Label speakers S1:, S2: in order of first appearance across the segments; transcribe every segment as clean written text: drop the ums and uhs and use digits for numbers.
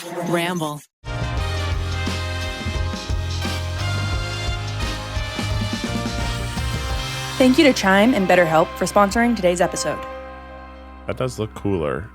S1: Ramble.
S2: Thank you to Chime and BetterHelp for sponsoring today's episode.
S3: That does look cooler.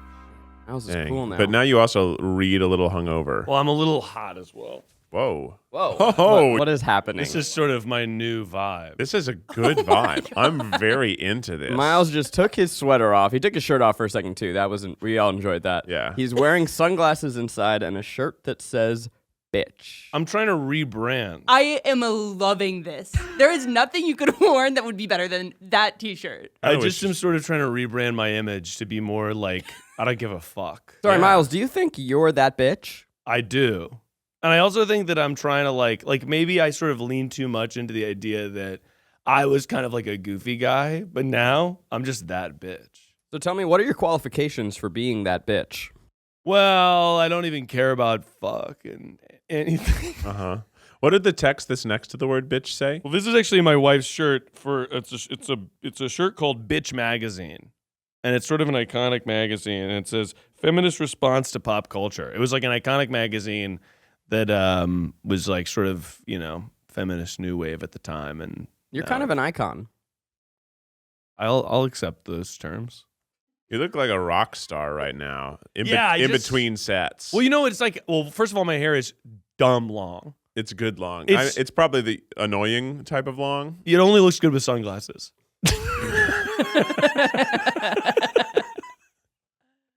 S4: Mouse is cool now.
S3: But now you also read a little hungover.
S5: Well, I'm a little hot as well.
S3: Whoa.
S4: Whoa.
S3: Oh,
S4: What is happening?
S5: This is sort of my new vibe.
S3: this is a good vibe. I'm very into this.
S4: Miles just took his sweater off. He took his shirt off for a second, too. We all enjoyed that.
S3: Yeah.
S4: He's wearing sunglasses inside and a shirt that says bitch.
S5: I'm trying to rebrand.
S2: I am loving this. There is nothing you could have worn that would be better than that t-shirt.
S5: I just am sort of trying to rebrand my image to be more like, I don't give a fuck.
S4: Sorry, Miles, do you think you're that bitch?
S5: I do. And I also think that I'm trying to like maybe I sort of lean too much into the idea that I was kind of like a goofy guy, but now I'm just that bitch.
S4: So tell me, what are your qualifications for being that bitch?
S5: Well, I don't even care about fuck and anything.
S3: Uh-huh. What did the text that's next to the word bitch say?
S5: Well, this is actually my wife's shirt for it's a shirt called Bitch Magazine. And it's sort of an iconic magazine, and it says feminist response to pop culture. It was like an iconic magazine that was like sort of, feminist new wave at the time, and
S4: You're kind of an icon.
S5: I'll accept those terms.
S3: You look like a rock star right now. In between sets.
S5: Well, it's like, first of all, my hair is dumb long.
S3: It's good long.
S5: It's-
S3: It's probably the annoying type of long.
S5: It only looks good with sunglasses.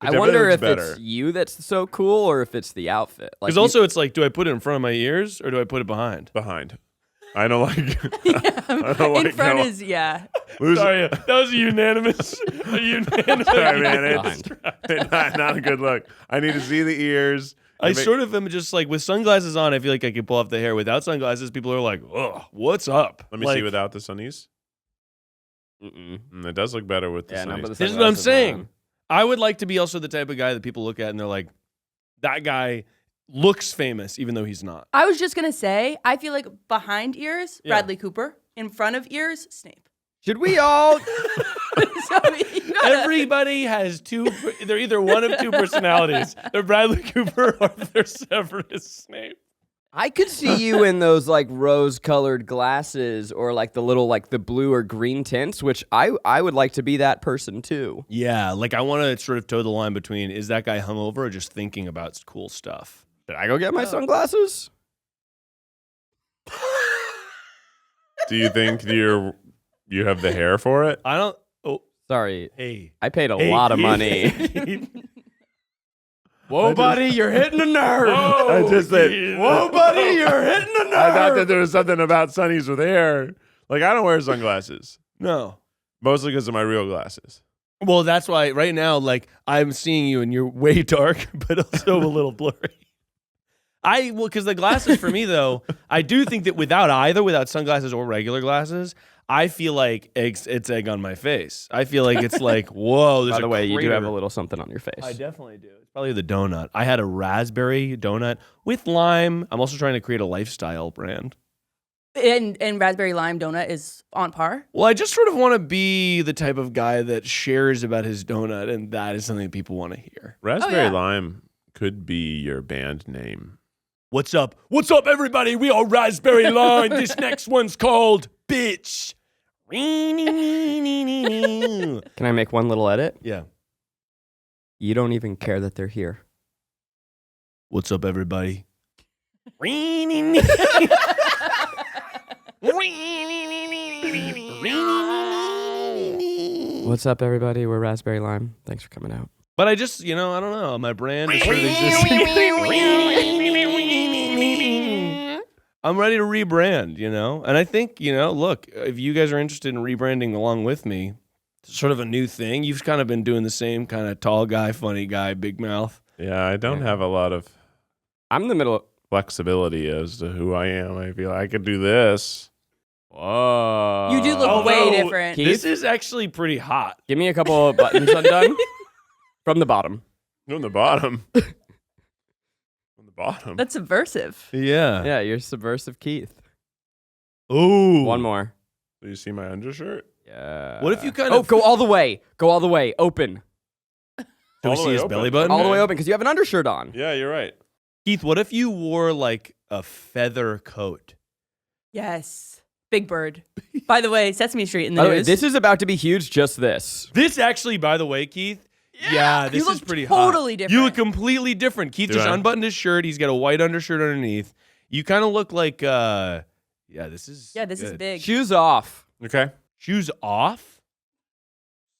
S4: I wonder
S3: looks
S4: if
S3: better.
S4: it's you that's so cool or if it's the outfit.
S5: Because also it's like, do I put it in front of my ears or do I put it behind?
S3: Behind. I don't like.
S2: In front is, yeah.
S5: Sorry, that was a unanimous.
S3: Sorry, man. It's not a good look. I need to see the ears.
S5: I sort of am just like, with sunglasses on, I feel like I can pull off the hair. Without sunglasses, people are like, "Ugh, what's up?"
S3: Let me see without the sunnies. It does look better with the sunnies.
S5: This is what I'm saying. I would like to be also the type of guy that people look at and they're like, that guy looks famous, even though he's not.
S2: I was just going to say, I feel like behind ears, Bradley Cooper. In front of ears, Snape.
S4: Should we all...
S5: Everybody has two. They're either one of two personalities. They're Bradley Cooper or they're Severus Snape.
S4: I could see you in those like rose-colored glasses or like the little like the blue or green tints, which I would like to be that person too.
S5: Yeah, like I want to sort of toe the line between is that guy hungover or just thinking about cool stuff.
S4: Did I go get my sunglasses?
S3: Do you think you have the hair for it?
S5: I don't. Oh,
S4: sorry.
S5: Hey,
S4: I paid a lot of money. Whoa, buddy, you're hitting a nerve.
S3: I just said,
S4: whoa, buddy, you're hitting a nerve.
S3: I thought that there was something about sunnies with hair. Like, I don't wear sunglasses.
S5: No.
S3: Mostly because of my real glasses.
S5: Well, that's why right now, like, I'm seeing you and you're way dark, but also a little blurry. Because the glasses for me, though, I do think that without sunglasses or regular glasses, I feel like it's egg on my face. I feel like it's like, whoa, there's
S4: By the way, you do
S5: crater.
S4: have a little something on your face.
S5: I definitely do. It's probably the donut. I had a raspberry donut with lime. I'm also trying to create a lifestyle brand.
S2: And raspberry lime donut is on par.
S5: Well, I just sort of want to be the type of guy that shares about his donut, and that is something people want to hear.
S3: Raspberry Lime could be your band name.
S5: What's up? What's up, everybody? We are Raspberry Lime. This next one's called Bitch.
S4: Can I make one little edit?
S5: Yeah.
S4: You don't even care that they're here.
S5: What's up, everybody?
S4: What's up, everybody? We're Raspberry Lime. Thanks for coming out.
S5: But I just, I don't know. My brand is sort of existing. I'm ready to rebrand, And I think, look, if you guys are interested in rebranding along with me, it's sort of a new thing. You've kind of been doing the same kind of tall guy, funny guy, big mouth.
S3: Yeah, I don't have a lot of
S4: I'm in the middle.
S3: flexibility as to who I am. I feel I could do this.
S4: Whoa.
S2: You do look way different.
S5: This is actually pretty hot.
S4: Give me a couple of buttons undone from the bottom.
S3: On the bottom. On the bottom.
S2: That's subversive.
S5: Yeah.
S4: Yeah, you're subversive Keith.
S5: Ooh.
S4: One more.
S3: Do you see my undershirt?
S4: Yeah.
S5: What if you kind
S4: Oh,
S5: of...
S4: go all the way. Go all the way. Open.
S5: Do we
S3: All the
S5: see
S3: way
S5: his
S3: open.
S5: belly button?
S4: All the way open because you have an undershirt on.
S3: Yeah, you're right.
S5: Keith, what if you wore like a feather coat?
S2: Yes. Big Bird. By the way, Sesame Street in the
S4: By the way,
S2: news.
S4: this is about to be huge. Just this.
S5: This actually, by the way, Keith. Yeah, this
S2: You
S5: is
S2: look
S5: pretty
S2: totally
S5: hot.
S2: different.
S5: You look completely different. Keith
S3: Do
S5: just
S3: I?
S5: unbuttoned his shirt. He's got a white undershirt underneath. You kind of look like, this is
S2: this is
S5: good.
S2: big.
S4: Shoes off.
S3: Okay.
S5: Shoes off?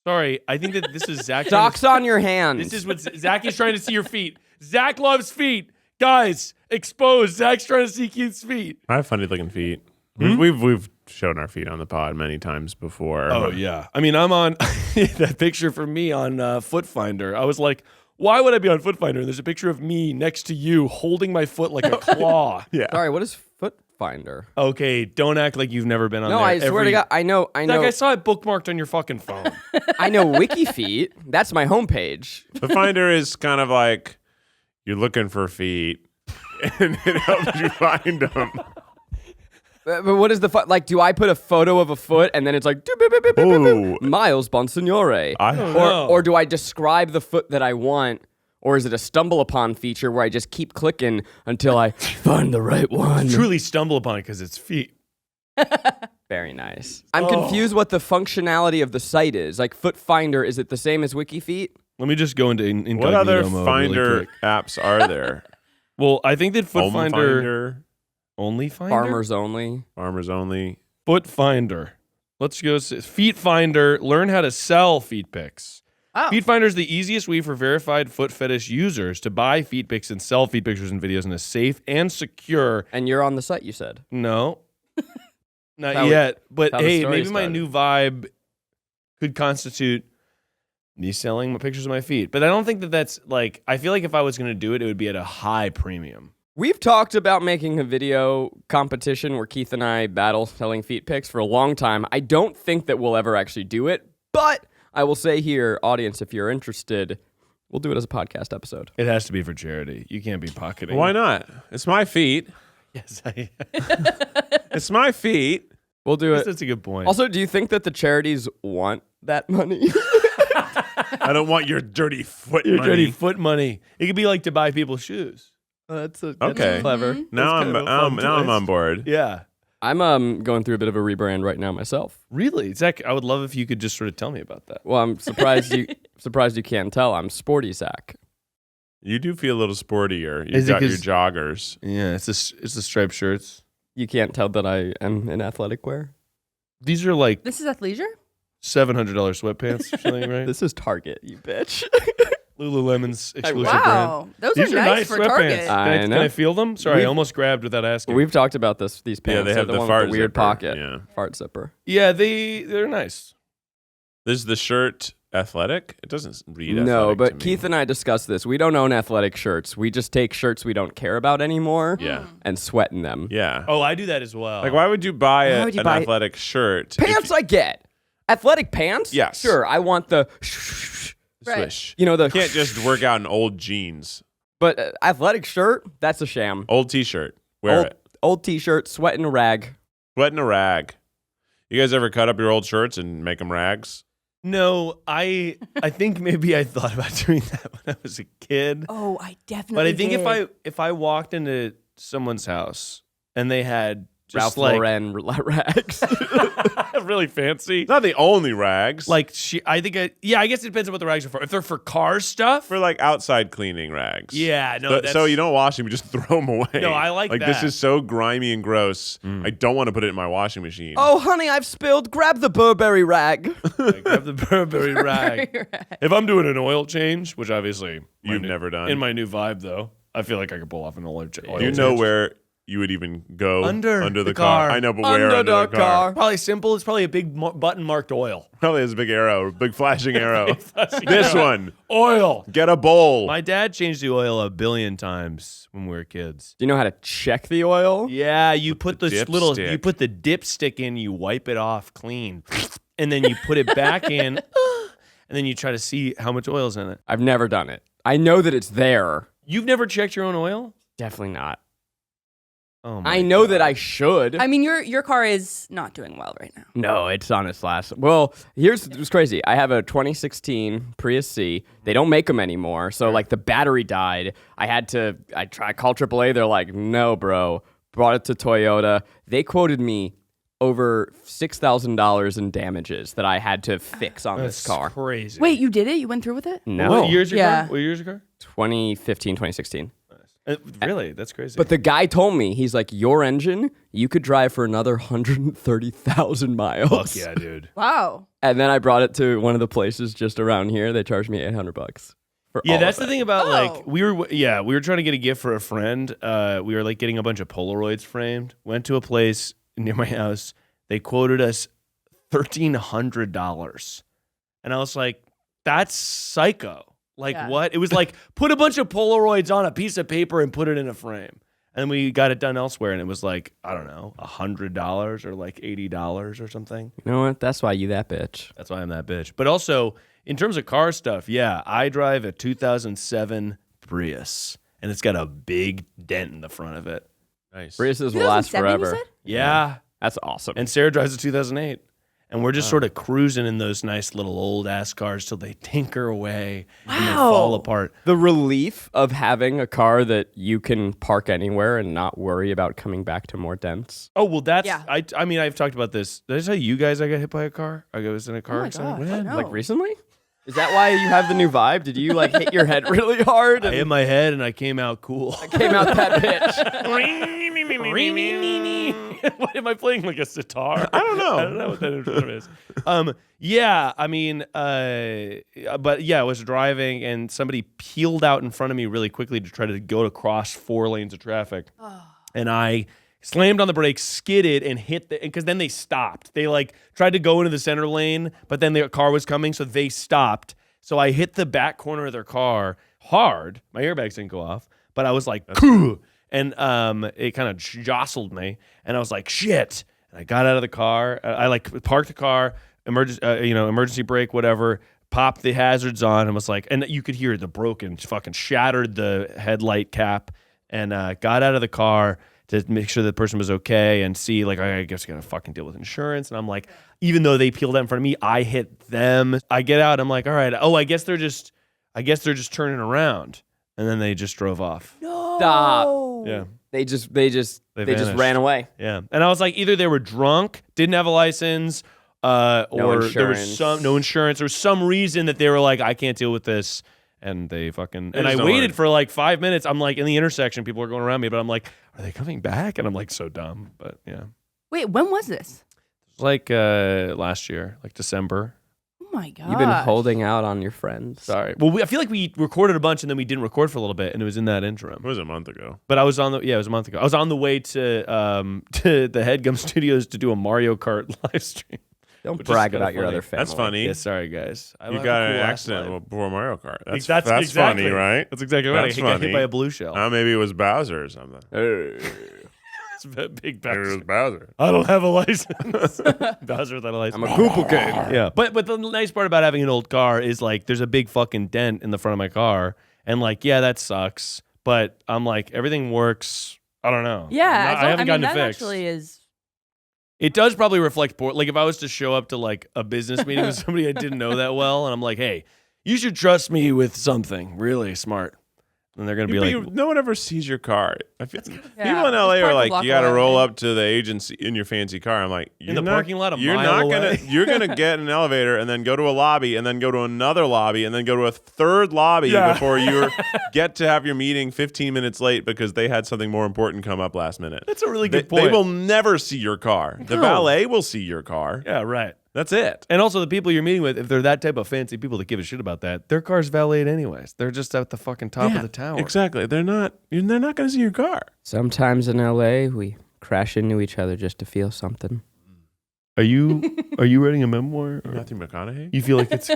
S5: Sorry, I think that this is Zach.
S4: Socks on your hands.
S5: This is what Zach is trying to see your feet. Zach loves feet. Guys, exposed. Zach's trying to see Keith's feet.
S3: I have funny looking feet. We've shown our feet on the pod many times before.
S5: Oh, yeah. I mean, I'm on that picture for me on Foot Finder. I was like, why would I be on Foot Finder? And there's a picture of me next to you holding my foot like a claw.
S3: Yeah.
S4: Sorry, what is Foot Finder?
S5: Okay, don't act like you've never been on
S4: No,
S5: there.
S4: I swear to God, I know.
S5: Zach, I saw it bookmarked on your fucking phone.
S4: I know WikiFeet. That's my homepage.
S3: The Finder is kind of like you're looking for feet, and it helps you find them.
S4: But what is the like? Do I put a photo of a foot and then it's like doop, boop, boop, boop, boop, boop,
S3: Ooh.
S4: Miles Bonsignore? Or do I describe the foot that I want? Or is it a stumble upon feature where I just keep clicking until I find the right one?
S5: Truly stumble upon it because it's feet.
S4: Very nice. I'm confused what the functionality of the site is. Like Foot Finder, is it the same as WikiFeet?
S5: Let me just go into incognito
S3: What other
S5: mode
S3: Finder
S5: really quick.
S3: apps are there?
S5: Well, I think that Foot
S3: Home
S5: Finder,
S3: Finder,
S5: only Finder,
S4: Farmers only.
S3: Farmers Only.
S5: Foot Finder. Let's go. Feet Finder. Learn how to sell feet pics.
S2: Oh.
S5: Feet Finder is the easiest way for verified foot fetish users to buy feet pics and sell feet pictures and videos in a safe and secure.
S4: And you're on the site, you said.
S5: No, not
S4: How
S5: yet. But
S4: how the
S5: hey,
S4: story
S5: maybe my
S4: started.
S5: new vibe could constitute me selling pictures of my feet. But I don't think that that's like. I feel like if I was going to do it, it would be at a high premium.
S4: We've talked about making a video competition where Keith and I battle selling feet pics for a long time. I don't think that we'll ever actually do it, but I will say here, audience, if you're interested, we'll do it as a podcast episode.
S5: It has to be for charity. You can't be pocketing.
S3: Why not? It's my feet.
S5: Yes,
S3: It's my feet.
S4: We'll do it.
S5: that's a good point.
S4: Also, do you think that the charities want that money?
S3: I don't want your dirty foot
S5: your
S3: money.
S5: dirty foot money. It could be like to buy people's shoes.
S4: That's
S3: Okay.
S4: clever.
S3: Now
S5: That's kind of a
S3: I'm
S5: fun
S3: on
S5: twist.
S3: board.
S5: Yeah.
S4: I'm going through a bit of a rebrand right now myself.
S5: Really? Zach, I would love if you could just sort of tell me about that.
S4: Well, I'm surprised you can't tell. I'm sporty Zach.
S3: You do feel a little sportier.
S5: Is
S3: You've
S5: it
S3: got your
S5: 'cause-
S3: joggers.
S5: Yeah, it's the striped shirts.
S4: You can't tell that I am in athletic wear.
S5: These are like
S2: This is athleisure?
S5: $700 sweatpants or something, right?
S4: This is Target, you bitch.
S5: Lululemon's exclusive brand.
S2: Wow. Those
S5: These
S2: are nice for
S5: sweatpants.
S2: Target.
S5: Can I feel them? Sorry, I
S4: We've-
S5: almost grabbed without asking.
S4: We've talked about these pants.
S3: Yeah, they
S4: They're
S3: have the
S4: one
S3: fart
S4: with the weird
S3: zipper.
S4: pocket.
S3: Yeah.
S4: Fart zipper.
S5: Yeah, they're nice.
S3: Is the shirt athletic? It doesn't read athletic
S4: No,
S3: to
S4: but
S3: me.
S4: Keith and I discussed this. We don't own athletic shirts. We just take shirts we don't care about anymore
S3: Yeah.
S4: and sweat in them.
S3: Yeah.
S5: Oh, I do that as well.
S3: Like, why would you buy
S4: Why would you
S3: an
S4: buy-
S3: athletic shirt? if
S4: Pants I get. Athletic pants?
S3: Yes.
S4: Sure, I want the
S3: you
S2: Right.
S3: swish?
S4: you know the
S3: You can't just work out in old jeans.
S4: But athletic shirt, that's a sham.
S3: Old t-shirt. Wear it.
S4: Old t-shirt, sweat in a rag.
S3: Sweat in a rag. You guys ever cut up your old shirts and make them rags?
S5: No, I think maybe I thought about doing that when I was a kid.
S2: Oh, I definitely
S5: But I think
S2: did.
S5: if I walked into someone's house and they had just
S4: Ralph
S5: like
S4: Lauren rags.
S5: really fancy,
S3: Not the only rags.
S5: like I guess it depends on what the rags are for. If they're for car stuff,
S3: for like outside cleaning rags.
S5: yeah, no,
S3: So,
S5: that's,
S3: so you don't wash them, you just throw them away.
S5: No, I like
S3: this
S5: that.
S3: is so grimy and gross. I don't want to put it in my washing machine.
S4: Oh, honey, I've spilled. Grab the Burberry rag.
S5: like, grab the Burberry rag. If I'm doing an oil change, which obviously
S3: You've never done.
S5: in my new vibe though, I feel like I could pull off an oil change.
S3: Do you know where you would even go
S5: Under
S3: the
S5: the
S3: car?
S5: car.
S3: I know, but where under the car?
S5: Probably simple. It's probably a big button marked oil.
S3: Probably has a big arrow, big flashing arrow. This one.
S5: Oil.
S3: Get a bowl.
S5: My dad changed the oil 1 billion times when we were kids.
S4: Do you know how to check the oil?
S5: Yeah, you put this little,
S3: dipstick.
S5: you put the dipstick in, you wipe it off clean, and then you put it back in, and then you try to see how much oil's in it.
S4: I've never done it. I know that it's there.
S5: You've never checked your own oil?
S4: Definitely not.
S5: Oh my
S4: I know
S5: God.
S4: that I should.
S2: I mean, your car is not doing well right now.
S4: No, it's on its last. Well, what's crazy. I have a 2016 Prius C. They don't make them anymore. So like the battery died. I called AAA. They're like, no, bro. Brought it to Toyota. They quoted me over $6,000 in damages that I had to fix on this car.
S5: Crazy.
S2: Wait, you did it? You went through with it?
S4: No.
S5: What year's your
S2: Yeah.
S5: car? What year's your car?
S4: 2015, 2016.
S5: Really? That's crazy.
S4: But the guy told me, he's like, your engine, you could drive for another 130,000 miles.
S5: fuck yeah, dude.
S2: Wow.
S4: And then I brought it to one of the places just around here. They charged me $800 for
S5: Yeah,
S4: all
S5: that's
S4: of
S5: the
S4: it.
S5: thing about
S2: Oh.
S5: like we were trying to get a gift for a friend. We were like getting a bunch of Polaroids framed. Went to a place near my house. They quoted us $1,300, and I was like, "That's psycho." Like
S2: Yeah.
S5: what? It was like put a bunch of Polaroids on a piece of paper and put it in a frame. And we got it done elsewhere, and it was like I don't know, $100 or like $80 or something.
S4: You know what? That's why you that bitch.
S5: That's why I'm that bitch. But also, in terms of car stuff, yeah, I drive a 2007 Prius, and it's got a big dent in the front of it.
S3: Nice.
S4: Priuses will last
S2: 2007, you
S4: forever.
S2: said?
S5: Yeah.
S4: That's awesome.
S5: And Sarah drives a 2008. And we're just sort of cruising in those nice little old-ass cars till they tinker away and they
S2: Wow.
S5: fall apart.
S4: the relief of having a car that you can park anywhere and not worry about coming back to more dents.
S5: Oh, well, that's...
S2: Yeah.
S5: I mean, I've talked about this. Did I tell you guys I got hit by a car? I was in a car
S2: Oh my
S5: accident.
S2: God.
S5: When?
S2: No.
S4: Like recently? Is that why you have the new vibe? Did you like hit your head really hard
S5: I
S4: and
S5: hit my head and I came out cool.
S4: came out that bitch?
S5: Why am I playing like a sitar?
S3: I don't know.
S5: I don't know what that instrument is. Yeah, I mean, but yeah, I was driving and somebody peeled out in front of me really quickly to try to go across 4 lanes of traffic, and I slammed on the brakes, skidded, and hit because then they stopped. They like tried to go into the center lane, but then their car was coming, so they stopped. So I hit the back corner of their car hard. My airbags didn't go off, but I was like, "Koo!" And it kind of jostled me, and I was like, "Shit!" And I got out of the car. I like parked the car, emergency brake, whatever. Popped the hazards on, and was like, and you could hear the broken, fucking shattered the headlight cap, and got out of the car to make sure the person was okay and see, like, I guess I gotta fucking deal with insurance. And I'm like, even though they peeled out in front of me, I hit them. I get out. I'm like, all right. Oh, I guess they're just turning around, and then they just drove off.
S2: No.
S4: Stop.
S5: Yeah.
S4: They just
S5: vanished.
S4: ran away.
S5: Yeah, and I was like, either they were drunk, didn't have a license, or there was
S4: insurance.
S5: no insurance, or some reason that they were like, I can't deal with this, and they fucking. And I
S3: just don't
S5: waited
S3: worry.
S5: for like 5 minutes. I'm like in the intersection, people are going around me, but I'm like, are they coming back? And I'm like, so dumb, but yeah,
S2: Wait, when was this?
S5: it was like last year, like December.
S2: Oh my God.
S4: You've been holding out on your friends.
S5: Sorry. Well, I feel like we recorded a bunch and then we didn't record for a little bit, and it was in that interim.
S3: It was a month ago.
S5: But I was it was a month ago. I was on the way to the Headgum Studios to do a Mario Kart live stream.
S4: Don't
S5: Which is
S4: brag
S5: kinda
S4: about your
S5: funny.
S4: other family.
S3: That's funny.
S5: Yeah, sorry guys. I
S3: You
S5: have
S3: got
S5: a
S3: in
S5: cool
S3: an
S5: ass
S3: accident
S5: life.
S3: before Mario Kart. That's
S5: Exactly.
S3: funny, right?
S5: That's exactly right.
S3: That's
S5: I got hit
S3: funny.
S5: by a blue shell.
S3: Maybe it was Bowser or something.
S5: It's a big
S3: Maybe it was
S5: bastard.
S3: Bowser.
S5: I don't have a license. Bowser without a license.
S4: I'm a Koopa Kid.
S5: Yeah, but the nice part about having an old car is like there's a big fucking dent in the front of my car, and like yeah, that sucks. But I'm like everything works. I don't know.
S2: Yeah,
S5: I haven't gotten
S2: that
S5: it fixed.
S2: actually is.
S5: It does probably reflect poor. Like if I was to show up to like a business meeting with somebody I didn't know that well, and I'm like, hey, you should trust me with something really smart, and they're gonna be like,
S3: No one ever sees your car. I feel, people
S2: Yeah,
S3: in LA
S2: just
S3: are
S2: park a
S3: like,
S2: block
S3: you got to
S2: away.
S3: roll up to the agency in your fancy car. I'm like,
S5: In the parking lot a
S3: you're
S5: mile
S3: not gonna,
S5: away?
S3: you're gonna get an elevator and then go to a lobby and then go to another lobby and then go to a third lobby
S5: Yeah.
S3: before you get to have your meeting 15 minutes late because they had something more important come up last minute.
S5: that's a really
S3: They,
S5: good point.
S3: they will never see your car. The
S5: No.
S3: valet will see your car.
S5: Yeah, right.
S3: That's it.
S5: And also the people you're meeting with, if they're that type of fancy people that give a shit about that, their car's valeted anyways. They're just at the fucking top of the tower.
S3: Exactly. They're not going to see your car.
S4: Sometimes in LA, we crash into each other just to feel something.
S5: Are you writing a memoir? Or
S3: Matthew McConaughey?
S5: you feel like it's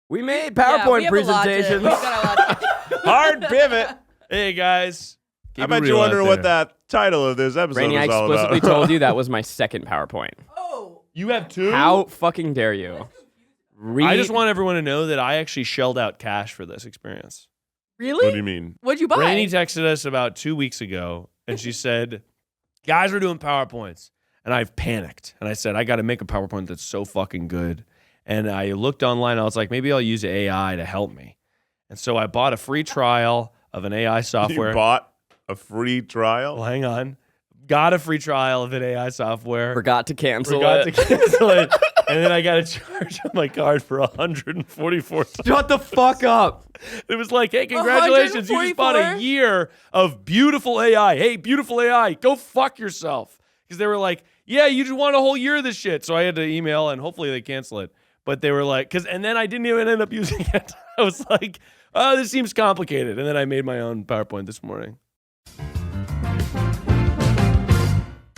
S4: We made
S2: Yeah,
S4: PowerPoint
S2: we have a lot to-
S4: presentations.
S2: we've got a lot to-
S3: Hard pivot.
S5: Hey guys.
S3: I bet you're wondering what that title of this episode
S4: Rainey, I
S3: is all
S4: explicitly
S3: about.
S4: told you that was my second PowerPoint.
S2: Oh.
S5: You have two?
S4: How fucking dare you?
S5: I just want everyone to know that I actually shelled out cash for this experience.
S2: Really?
S3: What do you mean?
S2: What'd you buy?
S5: Rainie texted us about 2 weeks ago, and she said, guys, we're doing PowerPoints. And I panicked. And I said, I got to make a PowerPoint that's so fucking good. And I looked online. I was like, maybe I'll use AI to help me. And so I bought a free trial of an AI software.
S3: You bought a free trial?
S5: Well, hang on. Got a free trial of an AI software.
S4: Forgot to cancel
S5: Forgot
S4: it.
S5: to cancel it. And then I got a charge on my card for $144.
S4: Shut the fuck up.
S5: It was like, hey, congratulations. You just bought a
S2: 144?
S5: year of beautiful AI. Hey, beautiful AI, go fuck yourself. Because they were like, yeah, you just want a whole year of this shit. So I had to email, and hopefully they cancel it. But they were like, and then I didn't even end up using it. I was like, oh, this seems complicated. And then I made my own PowerPoint this morning.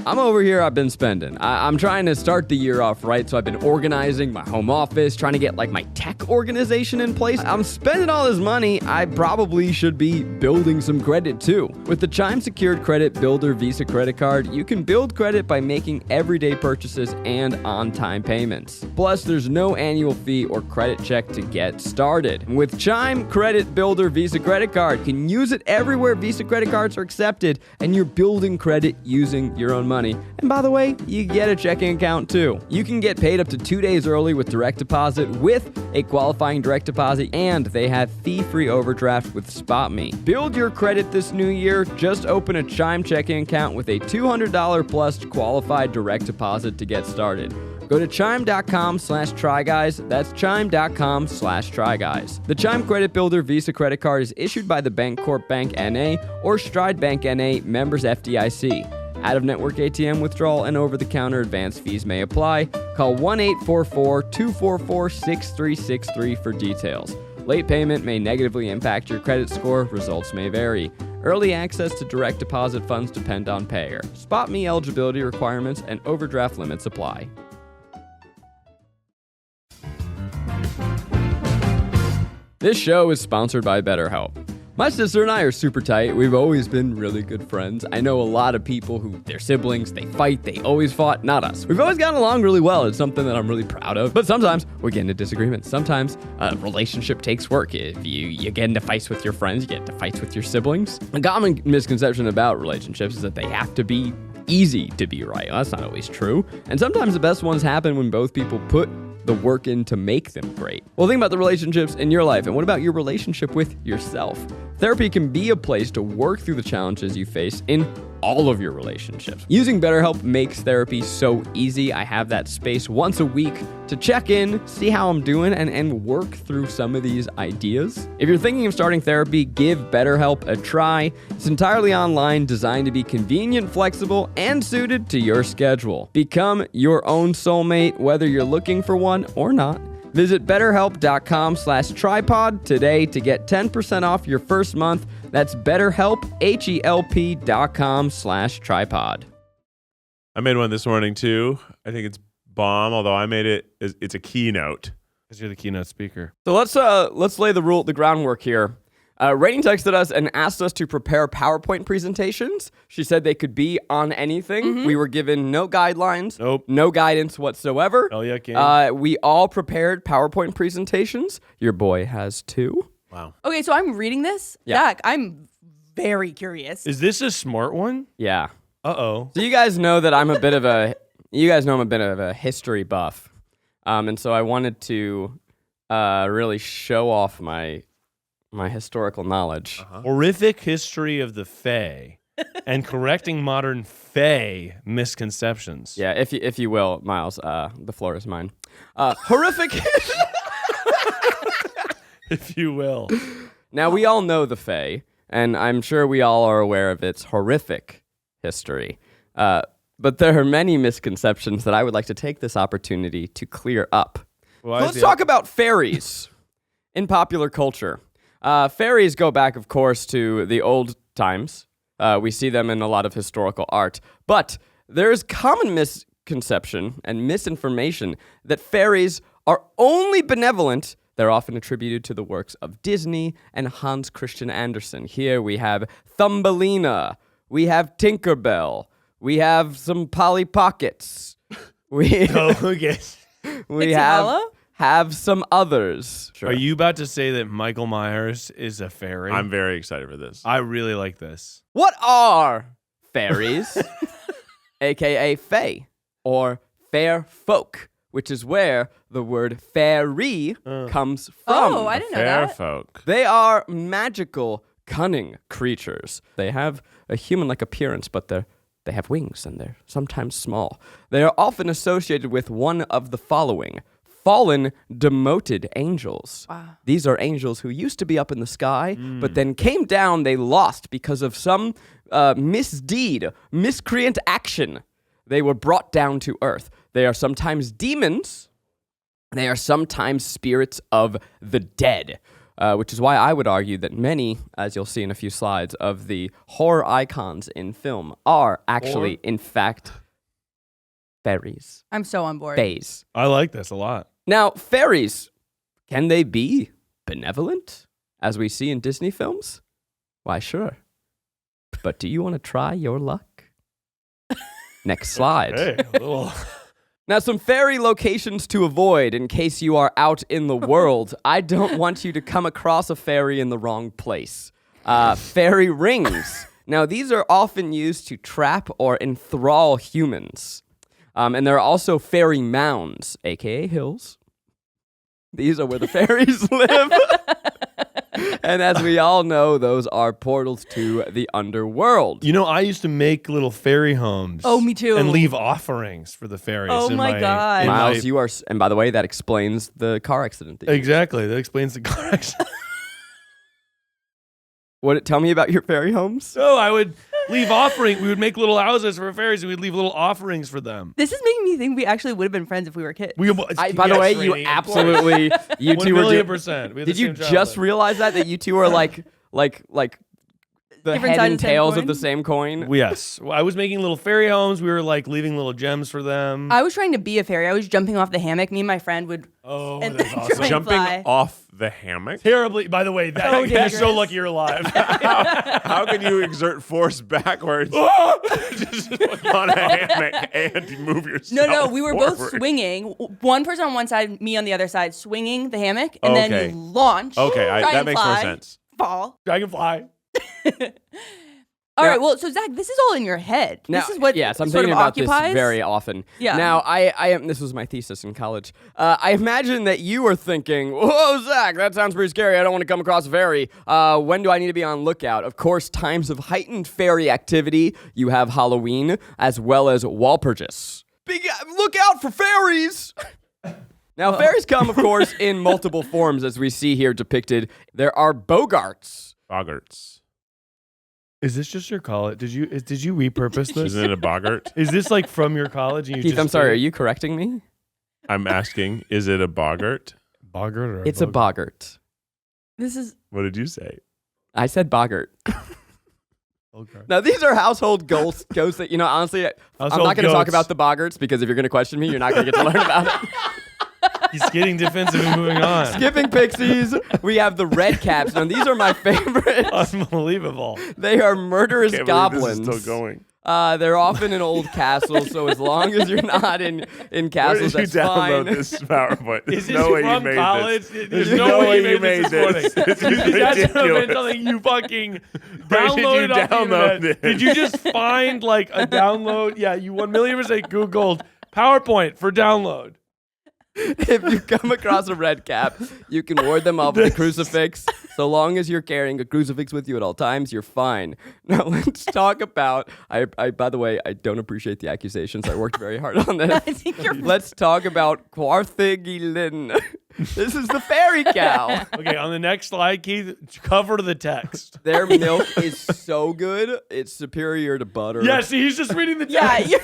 S4: I'm over here, I've been spending. I'm trying to start the year off right, so I've been organizing my home office, trying to get like my tech organization in place. I'm spending all this money, I probably should be building some credit too. With the Chime Secured Credit Builder Visa credit card, you can build credit by making everyday purchases and on-time payments. Plus, there's no annual fee or credit check to get started. With Chime Credit Builder Visa credit card, you can use it everywhere Visa credit cards are accepted, and you're building credit using your own money. And by the way, you get a checking account too. You can get paid up to 2 days early with direct deposit with a qualifying direct deposit, and they have fee-free overdraft with SpotMe. Build your credit this new year. Just open a Chime checking account with a $200 plus qualified direct deposit to get started. Go to chime.com/tryguys. That's chime.com/tryguys. The Chime Credit Builder Visa credit card is issued by the Bancorp Bank NA or Stride Bank NA, members FDIC. Out-of-network ATM withdrawal and over-the-counter advance fees may apply. Call 1-844-244-6363 for details. Late payment may negatively impact your credit score. Results may vary. Early access to direct deposit funds depend on payer. SpotMe eligibility requirements and overdraft limits apply. This show is sponsored by BetterHelp. My sister and I are super tight. We've always been really good friends. I know a lot of people who, their siblings, they fight, they always fought, not us. We've always gotten along really well. It's something that I'm really proud of. But sometimes we get into disagreements. Sometimes a relationship takes work. If you get into fights with your friends, you get into fights with your siblings. A common misconception about relationships is that they have to be easy to be right. Well, that's not always true. And sometimes the best ones happen when both people put the work in to make them great. Well, think about the relationships in your life, and what about your relationship with yourself? Therapy can be a place to work through the challenges you face in all of your relationships. Using BetterHelp makes therapy so easy. I have that space once a week to check in, see how I'm doing, and work through some of these ideas. If you're thinking of starting therapy, give BetterHelp a try. It's entirely online, designed to be convenient, flexible, and suited to your schedule. Become your own soulmate, whether you're looking for one or not. Visit betterhelp.com/tripod today to get 10% off your first month. That's BetterHelp, HELP.com/tripod.
S3: I made one this morning too. I think it's bomb, although I made it, it's a keynote.
S5: Because you're the keynote speaker.
S4: So let's lay the groundwork here. Rainie texted us and asked us to prepare PowerPoint presentations. She said they could be on anything.
S2: Mm-hmm.
S4: We were given no guidelines,
S5: Nope.
S4: no guidance whatsoever.
S5: Oh, yeah, King.
S4: We all prepared PowerPoint presentations. Your boy has 2.
S5: Wow.
S2: Okay, so I'm reading this.
S4: Yeah.
S2: Zach, I'm very curious.
S5: Is this a smart one?
S4: Yeah.
S5: Uh-oh.
S4: So you guys know that I'm a bit of a history buff, and so I wanted to really show off my historical knowledge.
S5: Horrific history of the Fae and correcting modern Fae misconceptions.
S4: Yeah, if you will, Miles, the floor is mine. Horrific.
S5: If you will.
S4: Now, we all know the Fae, and I'm sure we all are aware of its horrific history. But there are many misconceptions that I would like to take this opportunity to clear up.
S5: Why
S4: So
S5: is
S4: let's
S5: the-
S4: talk about fairies in popular culture. Fairies go back, of course, to the old times. We see them in a lot of historical art. But there's common misconception and misinformation that fairies are only benevolent. They're often attributed to the works of Disney and Hans Christian Andersen. Here we have Thumbelina. We have Tinkerbell. We have some Polly Pockets. We
S5: Oh, okay.
S4: we
S2: Pixie
S4: have
S2: Hollow?
S4: have some others. Sure.
S5: Are you about to say that Michael Myers is a fairy?
S3: I'm very excited for this.
S5: I really like this.
S4: What are fairies, aka fae, or fair folk, which is where the word fairy comes from?
S2: Oh, I didn't know
S3: Fair
S2: that.
S3: folk.
S4: They are magical, cunning creatures. They have a human-like appearance, but they have wings and they're sometimes small. They are often associated with one of the following: fallen, demoted angels.
S2: Wow.
S4: These are angels who used to be up in the sky, but then came down, they lost because of some misdeed, miscreant action. They were brought down to earth. They are sometimes demons. They are sometimes spirits of the dead, which is why I would argue that many, as you'll see in a few slides, of the horror icons in film are actually, in fact, fairies.
S2: I'm so on board.
S4: Fays.
S5: I like this a lot.
S4: Now, fairies, can they be benevolent, as we see in Disney films? Why, sure. But do you want to try your luck? Next slide.
S5: Hey, a little.
S4: Now, some fairy locations to avoid in case you are out in the world. I don't want you to come across a fairy in the wrong place. Fairy rings. Now, these are often used to trap or enthrall humans. And there are also fairy mounds, aka hills. These are where the fairies live. And as we all know, those are portals to the underworld.
S5: You know, I used to make little fairy homes.
S2: Oh, me too.
S5: And leave offerings for the fairies.
S2: Oh
S5: in
S2: my God.
S5: in
S4: Miles,
S5: my-
S4: you are, and by the way, that explains the car accident. That you
S5: Exactly. That explains the car accident.
S4: Tell me about your fairy homes?
S5: So I would leave offering. We would make little houses for fairies, and we'd leave little offerings for them.
S2: This is making me think we actually would have been friends if we were kids.
S5: We,
S4: By the way, you
S5: Rainie, of course.
S4: absolutely, you
S5: 1
S4: two were.
S5: million percent. We had
S4: Did
S5: the
S4: you
S5: same
S4: just
S5: childhood.
S4: realize that you two are like the
S2: Different
S4: head
S2: sides
S4: and
S2: of the same
S4: tails of
S2: coin?
S4: the same coin?
S5: Yes. I was making little fairy homes. We were like leaving little gems for them.
S2: I was trying to be a fairy. I was jumping off the hammock. Me and my friend would.
S5: Oh,
S2: and
S5: that's
S2: try
S5: awesome.
S2: and
S3: Jumping
S2: fly.
S3: off the hammock?
S5: Terribly. By the way, that
S2: So
S5: you're so
S2: dangerous.
S5: lucky you're alive.
S3: How can you exert force backwards just on a hammock and move yourself
S2: No, we were both
S3: forward?
S2: swinging. One person on one side, me on the other side, swinging the hammock, and then
S3: Okay.
S2: you launch.
S3: Okay,
S2: try
S3: that
S2: and
S3: makes more
S2: fly,
S3: sense.
S2: Fall.
S5: Dragonfly.
S2: All
S4: Now-
S2: right. Well, so Zach, this is all in your head. This is what
S4: yes, I'm
S2: sort
S4: thinking
S2: of
S4: about
S2: occupies.
S4: this very often.
S2: Yeah.
S4: Now, I am. This was my thesis in college. I imagine that you were thinking, "Whoa, Zach, that sounds pretty scary. I don't want to come across a fairy. When do I need to be on lookout?" Of course, times of heightened fairy activity. You have Halloween as well as Walpurgis. Look out for fairies. Now, fairies come, of course, in multiple forms, as we see here depicted. There are bogarts.
S3: Boggarts.
S5: Is this just your college? Did you repurpose this?
S3: Isn't it a boggart?
S5: Is this like from your college? And you
S4: Keith,
S5: just
S4: I'm sorry,
S5: did
S4: are
S5: it?
S4: you correcting me?
S3: I'm asking, is it a boggart?
S5: Boggart or
S4: It's a boggart.
S2: This is.
S3: What did you say?
S4: I said boggart.
S5: Boggart?
S4: Now, these are household ghosts that, honestly, I'm
S5: Household
S4: not going to talk
S5: goats.
S4: about the boggarts because if you're going to question me, you're not going to get to learn about it.
S5: He's getting defensive and moving on.
S4: Skipping pixies, we have the red caps. Now, these are my favorite.
S5: Unbelievable.
S4: They are murderous
S3: Can't
S4: goblins.
S3: believe this is still going.
S4: They're often in old castles, so as long as you're not in
S3: Where
S4: castles,
S3: did you
S4: that's
S3: download
S4: fine.
S3: this PowerPoint?
S5: Is
S3: There's
S5: this
S3: no way you
S5: from
S3: made
S5: college?
S3: this.
S5: There's no way you made
S3: this.
S5: this
S3: This is
S5: morning. That's
S3: ridiculous.
S5: something you fucking
S3: Where did you
S5: downloaded off the
S3: download
S5: internet.
S3: this?
S5: Did you just find like a download? Yeah, you 1,000,000% Googled PowerPoint for download.
S4: If you come across a red cap, you can ward them off with a crucifix. So long as you're carrying a crucifix with you at all times, you're fine. Now let's talk about. I by the way, I don't appreciate the accusations. I worked very hard on this.
S2: I think you're.
S4: Let's talk about Quarthigilin. This is the fairy cow.
S5: Okay, on the next slide, Keith, cover the text.
S4: Their milk is so good; it's superior to butter.
S5: Yeah, see, he's just reading the
S2: Yeah,
S5: text.
S2: you're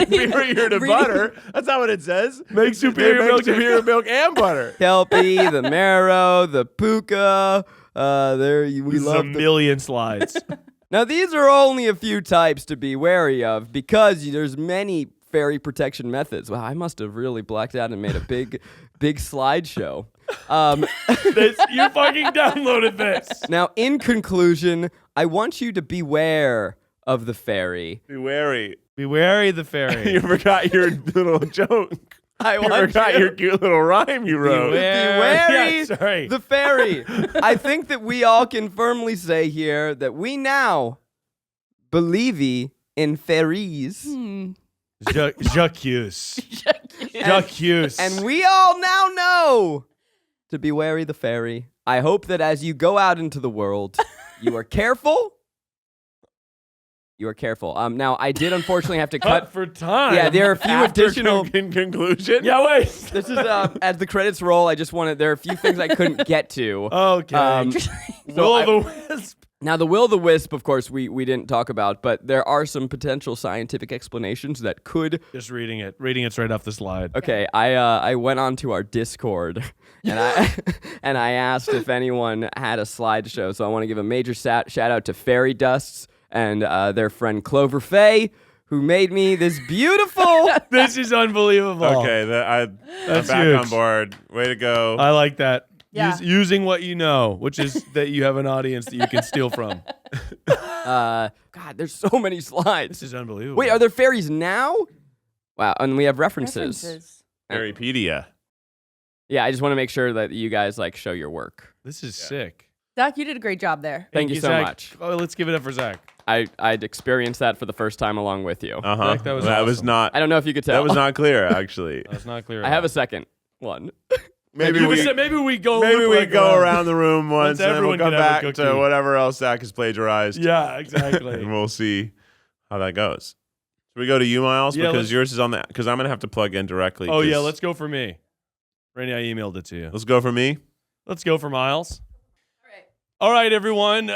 S3: Superior to butter. That's not what it says.
S5: Make superior
S3: They
S5: milk.
S3: superior milk and butter.
S4: Kelpie, the marrow, the puka. We
S5: This is a
S4: love the.
S5: million slides.
S4: Now these are only a few types to be wary of because there's many fairy protection methods. Wow, I must have really blacked out and made a big slideshow.
S5: You fucking downloaded this.
S4: Now, in conclusion, I want you to beware of the fairy.
S3: Be wary.
S5: Be wary of the fairy.
S3: You forgot your little joke.
S4: I
S3: You
S4: want
S3: forgot
S4: you
S3: your cute little rhyme you wrote.
S4: be wary
S5: Yeah, sorry.
S4: the fairy. I think that we all can firmly say here that we now believe in fairies.
S5: Jacques. Jacques.
S4: And we all now know to be wary the fairy. I hope that as you go out into the world, you are careful. You are careful. Now, I did unfortunately have to
S5: Cut for time.
S4: Yeah, there are a few
S3: After
S4: additional.
S3: in conclusion.
S5: Yeah, wait.
S4: This is as the credits roll. I just wanted. There are a few things I couldn't get to.
S5: Okay. Will-o'-the-wisp.
S4: Now, the will-o'-the-wisp, of course, we didn't talk about, but there are some potential scientific explanations that could.
S5: Just reading it. Reading it's right off the slide.
S4: Okay, I went onto our Discord and I asked if anyone had a slideshow. So I want to give a major shout out to Fairy Dusts and their friend Clover Faye, who made me this beautiful.
S5: This is unbelievable.
S3: Okay, I'm
S5: That's
S3: back
S5: huge.
S3: on board. Way to go.
S5: I like that.
S2: Yeah.
S5: Using what you know, which is that you have an audience that you can steal from.
S4: God, there's so many slides.
S5: This is unbelievable.
S4: Wait, are there fairies now? Wow, and we have references.
S3: Fairypedia.
S4: Yeah, I just want to make sure that you guys like show your work.
S5: This is sick.
S2: Zach, you did a great job there.
S4: Thank you so
S5: Zach.
S4: much.
S5: Oh, let's give it up for Zach.
S4: I'd experienced that for the first time along with you.
S3: Uh-huh.
S5: That was
S3: was
S5: awesome.
S3: not
S4: I don't know if you could tell.
S3: that was not clear, actually.
S5: That's not clear.
S4: I have a second one.
S3: Maybe
S5: maybe
S3: we
S5: go.
S3: maybe
S5: look
S3: we
S5: like
S3: go around the room once,
S5: Once
S3: and then we'll
S5: everyone
S3: come
S5: can have a
S3: back to
S5: cookie.
S3: whatever else Zach has plagiarized.
S5: Yeah, exactly.
S3: And we'll see how that goes. Should we go to you, Miles?
S5: Yeah,
S3: Because
S5: let's-
S3: yours is on the. Because I'm gonna have to plug in directly.
S5: Oh yeah,
S3: 'cause-
S5: let's go for me. Rainie, I emailed it to you.
S3: let's go for me.
S5: Let's go for Miles. All right, everyone.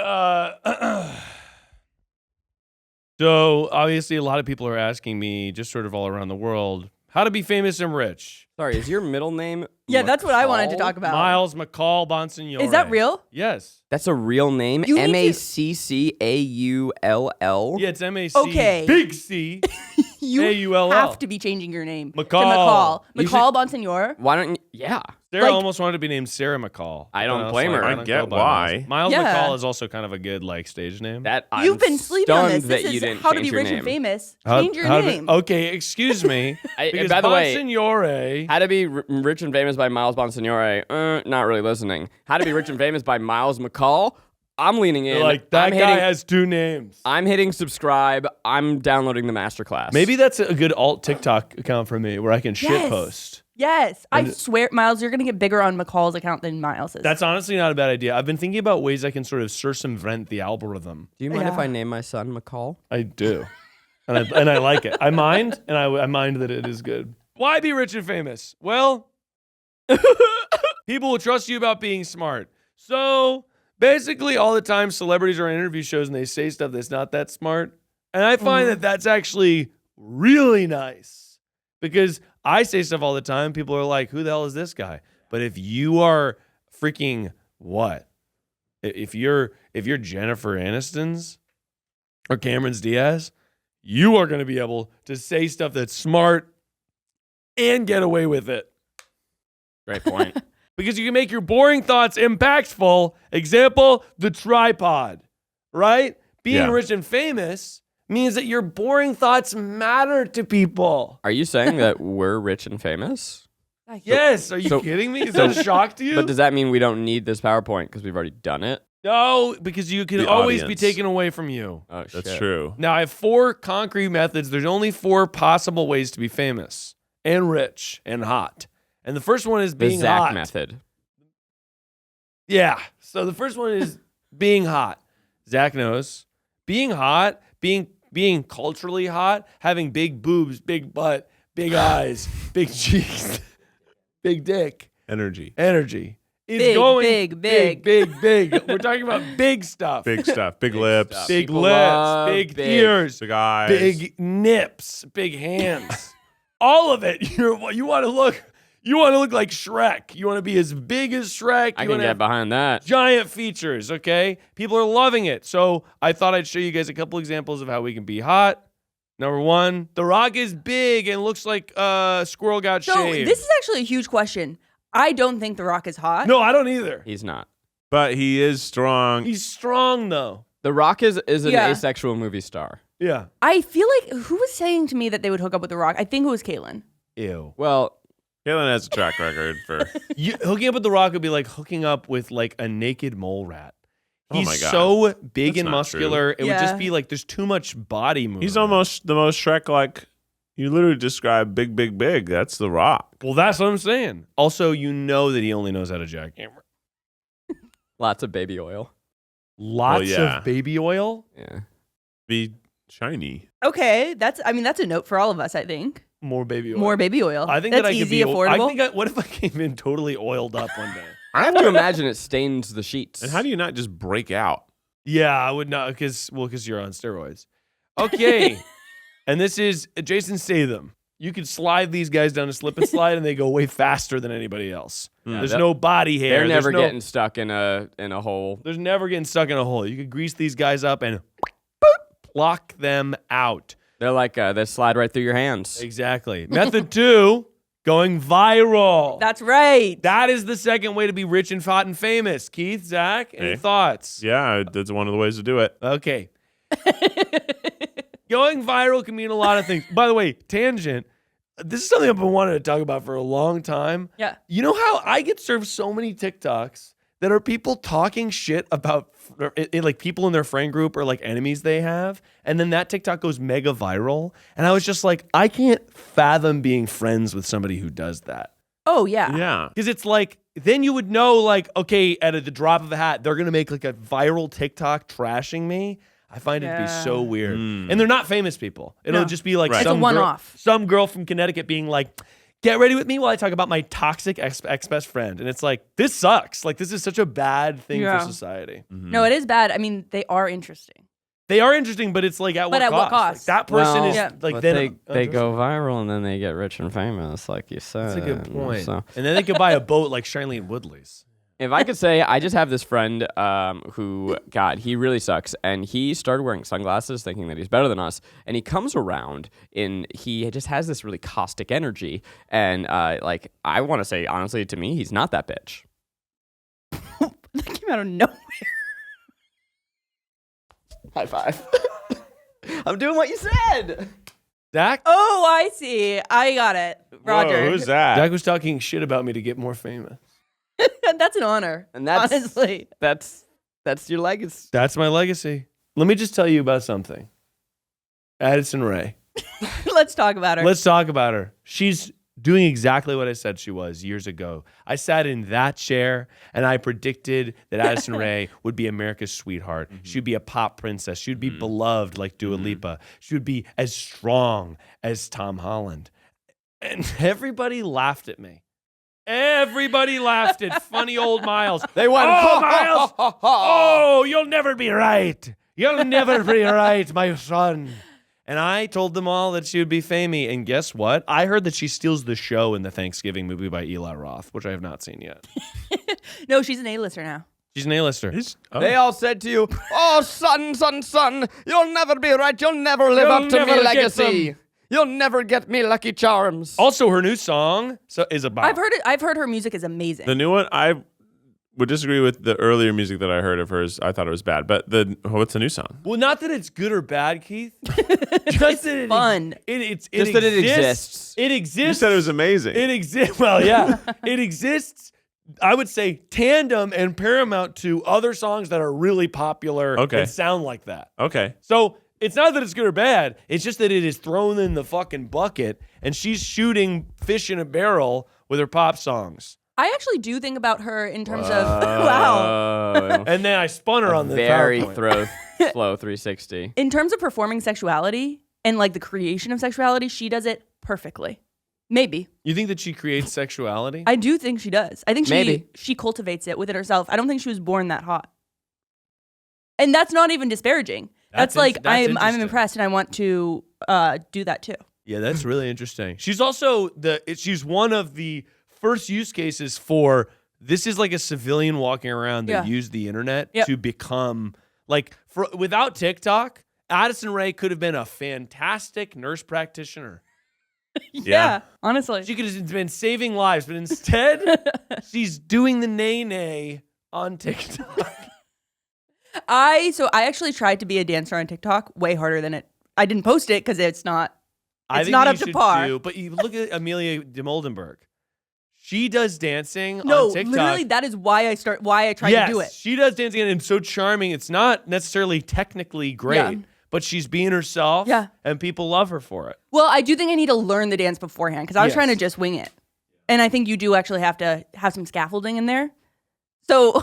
S5: So obviously, a lot of people are asking me, just sort of all around the world, how to be famous and rich.
S4: Sorry, is your middle name?
S2: Yeah, that's what I wanted to
S4: McCall?
S2: talk about.
S5: Miles McCall Bonsignore.
S2: Is that real?
S5: Yes.
S4: That's a real name.
S2: You need to-
S4: MACCAULL.
S5: Yeah, it's MAC.
S2: Okay.
S5: Big C.
S2: You
S5: AULL.
S2: have to be changing your name
S5: McCall.
S2: to McCall.
S4: You
S2: McCall Bonsignore.
S4: Why don't you? Yeah.
S5: Sarah
S2: Like-
S5: almost wanted to be named Sarah McCall.
S4: I don't
S5: But was
S4: blame her.
S5: I
S3: I
S5: don't
S3: get
S5: go by
S3: why.
S5: Miles
S2: Yeah.
S5: McCall is also kind of a good stage name.
S4: That
S2: You've
S4: I'm
S2: been sleeping on this.
S4: stunned that
S2: This
S4: you
S2: is
S4: didn't
S2: how to
S4: change
S2: be
S4: your
S2: rich and
S4: name.
S2: famous.
S5: How-
S2: Change your
S5: how to-
S2: name.
S5: Okay, excuse me. Because
S4: by the way,
S5: Bonsignore.
S4: How to be rich and famous by Miles Bonsignore? Not really listening. How to be rich and famous by Miles McCall? I'm leaning in.
S5: Like, that
S4: I'm
S5: guy
S4: hitting,
S5: has two names.
S4: I'm hitting subscribe. I'm downloading the masterclass.
S5: Maybe that's a good alt TikTok account for me where I can shit post.
S2: Yes. I
S5: And-
S2: swear, Miles, you're going to get bigger on McCall's account than Miles's.
S5: That's honestly not a bad idea. I've been thinking about ways I can sort of circumvent the algorithm.
S4: Do you mind if
S2: Yeah.
S4: I name my son McCall?
S5: I do. and I like it. I mind, and I mind that it is good. Why be rich and famous? Well, people will trust you about being smart. So basically, all the time, celebrities are on interview shows and they say stuff that's not that smart. And I find that that's actually really nice because I say stuff all the time. People are like, who the hell is this guy? But if you are freaking what? If you're Jennifer Aniston's or Cameron's Diaz, you are going to be able to say stuff that's smart and get away with it.
S4: Great point.
S5: Because you can make your boring thoughts impactful. Example, the tripod, right? Being
S3: Yeah.
S5: rich and famous means that your boring thoughts matter to people.
S4: Are you saying that we're rich and famous?
S5: Yes, are you
S4: so-
S5: kidding me? Is that a shock to you?
S4: But does that mean we don't need this PowerPoint because we've already done it?
S5: No, because you can
S3: The
S5: always be
S3: audience.
S5: taken away from you.
S4: Oh,
S3: That's
S4: shit.
S3: true.
S5: Now, I have 4 concrete methods. There's only 4 possible ways to be famous and rich and hot. And the first one is
S4: The
S5: being
S4: Zach
S5: hot.
S4: method.
S5: Yeah. So the first one is being hot. Zach knows. Being hot, being culturally hot, having big boobs, big butt, big eyes, big cheeks, big dick,
S3: Energy.
S5: energy. Is
S2: Big,
S5: going
S2: big.
S5: big. We're talking about big stuff.
S3: Big stuff. Big lips.
S4: stuff.
S5: Big
S4: People
S5: lips,
S4: love
S5: big
S4: big.
S5: ears,
S3: Big eyes.
S5: big nips, big hands. All of it. You want to look like Shrek. You want to be as big as Shrek.
S4: I
S5: You
S4: can
S5: wanna
S4: get
S5: have
S4: behind that.
S5: giant features, okay? People are loving it. So I thought I'd show you guys a couple examples of how we can be hot. Number 1, The Rock is big and looks like a squirrel got
S2: So
S5: shaved.
S2: this is actually a huge question. I don't think The Rock is hot.
S5: No, I don't either.
S4: He's not.
S3: But he is strong.
S5: He's strong though.
S4: The Rock is an
S2: Yeah.
S4: asexual movie star.
S5: Yeah.
S2: I feel like, who was saying to me that they would hook up with The Rock? I think it was Caitlin.
S5: Ew.
S4: Well,
S3: Caitlin has a track record for.
S5: Hooking up with The Rock would be like hooking up with like a naked mole rat. He's
S3: Oh my God.
S5: so big
S3: That's
S5: and
S3: not
S5: muscular. It would
S2: Yeah.
S5: just be like there's too much body movement.
S3: He's almost the most Shrek like. You literally describe big, big, big. That's The Rock.
S5: Well, that's what I'm saying. Also, you know that he only knows how to jackhammer.
S4: Lots of baby oil.
S5: Lots
S3: yeah.
S5: of baby oil.
S4: Yeah.
S3: Be shiny.
S2: Okay, that's a note for all of us, I think.
S5: More baby oil.
S2: More baby oil.
S5: I think
S2: that's
S5: that I could
S2: easy,
S5: be
S2: affordable.
S5: what if I came in totally oiled up one day?
S4: I have to imagine it stains the sheets.
S3: And how do you not just break out?
S5: Yeah, I would not because you're on steroids. Okay, and this is Jason Statham. You could slide these guys down a slip and slide, and they go way faster than anybody else. There's no body hair.
S4: They're never
S5: There's no-
S4: getting stuck in a hole.
S5: There's never getting stuck in a hole. You could grease these guys up and pluck them out.
S4: They're like they slide right through your hands.
S5: Exactly. Method 2, going viral.
S2: That's right.
S5: That is the second way to be rich and hot and famous. Keith, Zach, any
S3: Hey.
S5: thoughts?
S3: Yeah, that's one of the ways to do it.
S5: Okay. Going viral can mean a lot of things. By the way, tangent. This is something I've been wanting to talk about for a long time.
S2: Yeah.
S5: You know how I get served so many TikToks that are people talking shit about like people in their friend group or like enemies they have, and then that TikTok goes mega viral, and I was just like, I can't fathom being friends with somebody who does that.
S2: Oh yeah.
S3: Yeah.
S5: Because it's like, then you would know, like, okay, at the drop of a hat, they're gonna make like a viral TikTok trashing me. I find it to be so weird. And they're not famous people. It'll
S2: No.
S5: just be like
S3: Right.
S2: It's a
S5: some
S2: one-off.
S5: some girl from Connecticut being like, get ready with me while I talk about my toxic ex-best friend. And it's like, this sucks. Like, this is such a bad thing
S2: Yeah.
S5: for society.
S2: No, it is bad. I mean, they are interesting.
S5: They are interesting, but it's like at what
S2: But at
S5: cost?
S2: what cost?
S5: Like, that person
S4: Well,
S5: is
S2: Yeah.
S5: like
S4: But
S5: then
S4: they go viral and then they get rich and famous, like you said.
S5: That's a good point.
S4: So
S5: And then they could buy a boat like Shailene Woodley's.
S4: if I could say, I just have this friend who, God, he really sucks, and he started wearing sunglasses, thinking that he's better than us. And he comes around, and he just has this really caustic energy. And like, I want to say honestly, to me, he's not that bitch.
S2: That came out of nowhere.
S4: High five. I'm doing what you said.
S5: Zach?
S2: Oh, I see. I got it. Roger.
S3: Whoa, who's that?
S5: Zach was talking shit about me to get more famous.
S2: That's an honor.
S4: And that's
S2: honestly.
S4: that's your legacy.
S5: That's my legacy. Let me just tell you about something. Addison Rae.
S2: Let's talk about her.
S5: Let's talk about her. She's doing exactly what I said she was years ago. I sat in that chair and I predicted that Addison Rae would be America's sweetheart. She'd be a pop princess. She'd be beloved like Dua Lipa. She would be as strong as Tom Holland. And everybody laughed at me. Everybody laughed at funny old Miles.
S4: They went,
S5: "Oh, Miles! Oh, you'll never be right. You'll never be right, my son." And I told them all that she would be famous. And guess what? I heard that she steals the show in the Thanksgiving movie by Eli Roth, which I have not seen yet.
S2: No, she's an A-lister now.
S5: She's an A-lister.
S4: They all said to you, "Oh, son, son, son, you'll never be right. You'll never live
S5: You'll
S4: up to
S5: never
S4: me
S5: get
S4: legacy.
S5: them."
S4: You'll never get me Lucky Charms."
S5: Also, her new song is a bop.
S2: I've heard it. I've heard her music is amazing.
S3: The new one, I would disagree with the earlier music that I heard of hers. I thought it was bad. But what's the new song?
S5: Well, not that it's good or bad, Keith. Just that
S2: fun.
S5: It
S4: Just that it exists.
S5: It
S3: You
S5: exists.
S3: said it was amazing.
S5: It exists. Well, yeah, it exists. I would say tandem and paramount to other songs that are really popular
S3: Okay.
S5: and sound like that.
S3: Okay.
S5: So it's not that it's good or bad. It's just that it is thrown in the fucking bucket, and she's shooting fish in a barrel with her pop songs.
S2: I actually do think about her in terms of wow.
S4: Oh,
S5: And then I spun her on the
S4: very
S5: PowerPoint.
S4: flow 360.
S2: In terms of performing sexuality and like the creation of sexuality, she does it perfectly. Maybe.
S5: You think that she creates sexuality?
S2: I do think she does. I think
S4: Maybe.
S2: she cultivates it within herself. I don't think she was born that hot. And that's not even disparaging. That's like
S5: that's
S2: I'm
S5: interesting.
S2: impressed and I want to do that too.
S5: Yeah, that's really interesting. She's also she's one of the first use cases for this is like a civilian walking around that
S2: Yeah.
S5: used the internet
S2: Yep.
S5: to become like without TikTok, Addison Rae could have been a fantastic nurse practitioner.
S2: Yeah, honestly.
S5: She could have been saving lives, but instead she's doing the nay on TikTok.
S2: I actually tried to be a dancer on TikTok way harder than it. I didn't post it because it's not
S5: I
S2: It's
S5: think
S2: not
S5: you
S2: up to
S5: should
S2: par.
S5: but you look at Amelia de Moldenberg. She does dancing
S2: No,
S5: on TikTok.
S2: literally, that is why I tried to do it.
S5: She does dancing and it's so charming. It's not necessarily technically great,
S2: Yeah.
S5: but she's being herself.
S2: Yeah.
S5: And people love her for it.
S2: Well, I do think I need to learn the dance beforehand because I was
S5: Yes.
S2: trying to just wing it. And I think you do actually have to have some scaffolding in there. So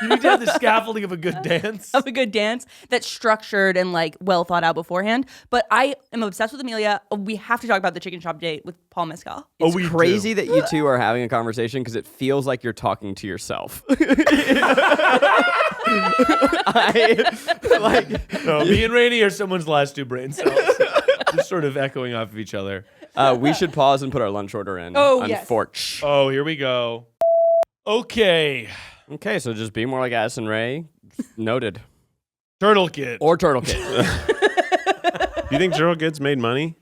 S5: You need to have the scaffolding of a good dance.
S2: of a good dance that's structured and like well thought out beforehand. But I am obsessed with Amelia. We have to talk about the chicken shop date with Paul Mescal.
S4: It's
S5: we
S4: crazy that you two are having a conversation because it feels like you're talking to yourself. Me
S5: and Rainie are someone's last two brain cells. Just sort of echoing off of each other.
S4: we should pause and put our lunch order in.
S2: Oh, yes.
S4: Unfortunately.
S5: Oh, here we go. Okay.
S4: Okay, so just be more like Addison Rae. Noted.
S5: Turtle Kid.
S4: Or Turtle Kid.
S3: Do you think Turtle Kid's made money?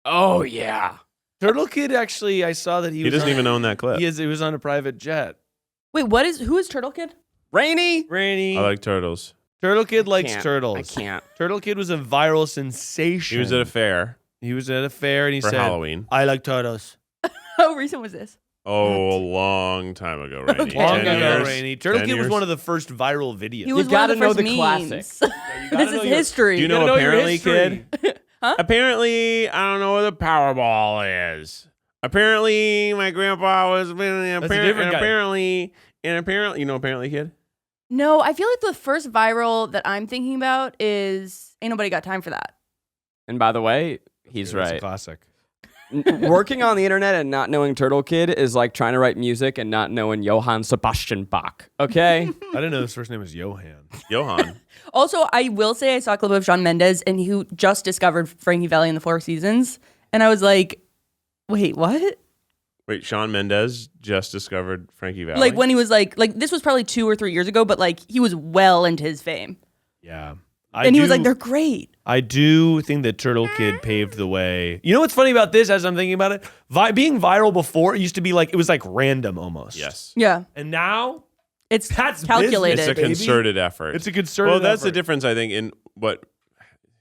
S4: Oh, yeah.
S5: Turtle Kid, actually, I saw that
S3: He
S5: was
S3: doesn't
S5: on,
S3: even own that clip.
S5: he was on a private jet.
S2: Wait, who is Turtle Kid?
S4: Rainie?
S5: Rainie.
S3: I like turtles.
S5: Turtle Kid likes
S4: Can't.
S5: turtles.
S4: I can't.
S5: Turtle Kid was a viral sensation.
S3: He was at a fair
S5: He was at a fair and he
S3: for
S5: said,
S3: Halloween.
S5: I like turtles.
S2: How recent was this?
S3: Oh, a long time ago, Rainie.
S2: Okay.
S5: Long
S3: 10
S5: ago,
S3: years?
S5: Rainie. Turtle
S3: 10
S5: Kid was
S3: years?
S5: one of the first viral videos.
S2: He was
S4: gotta
S2: one of the
S4: know
S2: first
S4: the
S2: memes.
S5: gotta
S2: This
S5: know
S2: is
S5: your-
S2: history.
S3: Do you
S5: gotta
S3: know
S5: know your
S3: apparently,
S5: history.
S3: kid? Apparently, I don't know what a Powerball is. Apparently, my grandpa was
S5: a different guy.
S3: apparently, you know apparently, kid?
S2: No, I feel like the first viral that I'm thinking about is Ain't Nobody Got Time for That.
S4: And by the way, he's
S5: It's a
S4: right.
S5: classic.
S4: Working on the internet and not knowing Turtle Kid is like trying to write music and not knowing Johann Sebastian Bach. Okay?
S5: I didn't know his first name was Johan.
S3: Johan.
S2: Also, I will say I saw a clip of Shawn Mendes and he just discovered Frankie Valli in the Four Seasons. And I was like, wait, what?
S3: Wait, Shawn Mendes just discovered Frankie Valli?
S2: Like when he was like this was probably 2 or 3 years ago, but like he was well into his fame.
S5: Yeah.
S2: And he was like, they're great.
S5: I do think that Turtle Kid paved the way. You know what's funny about this as I'm thinking about it? Being viral before, it used to be like, it was like random almost.
S3: Yes.
S2: Yeah.
S5: And now,
S2: It's
S5: That's
S2: calculated.
S3: It's a
S5: baby.
S3: concerted effort.
S5: it's a concerted
S3: Well, that's the
S5: effort.
S3: difference, I think, in what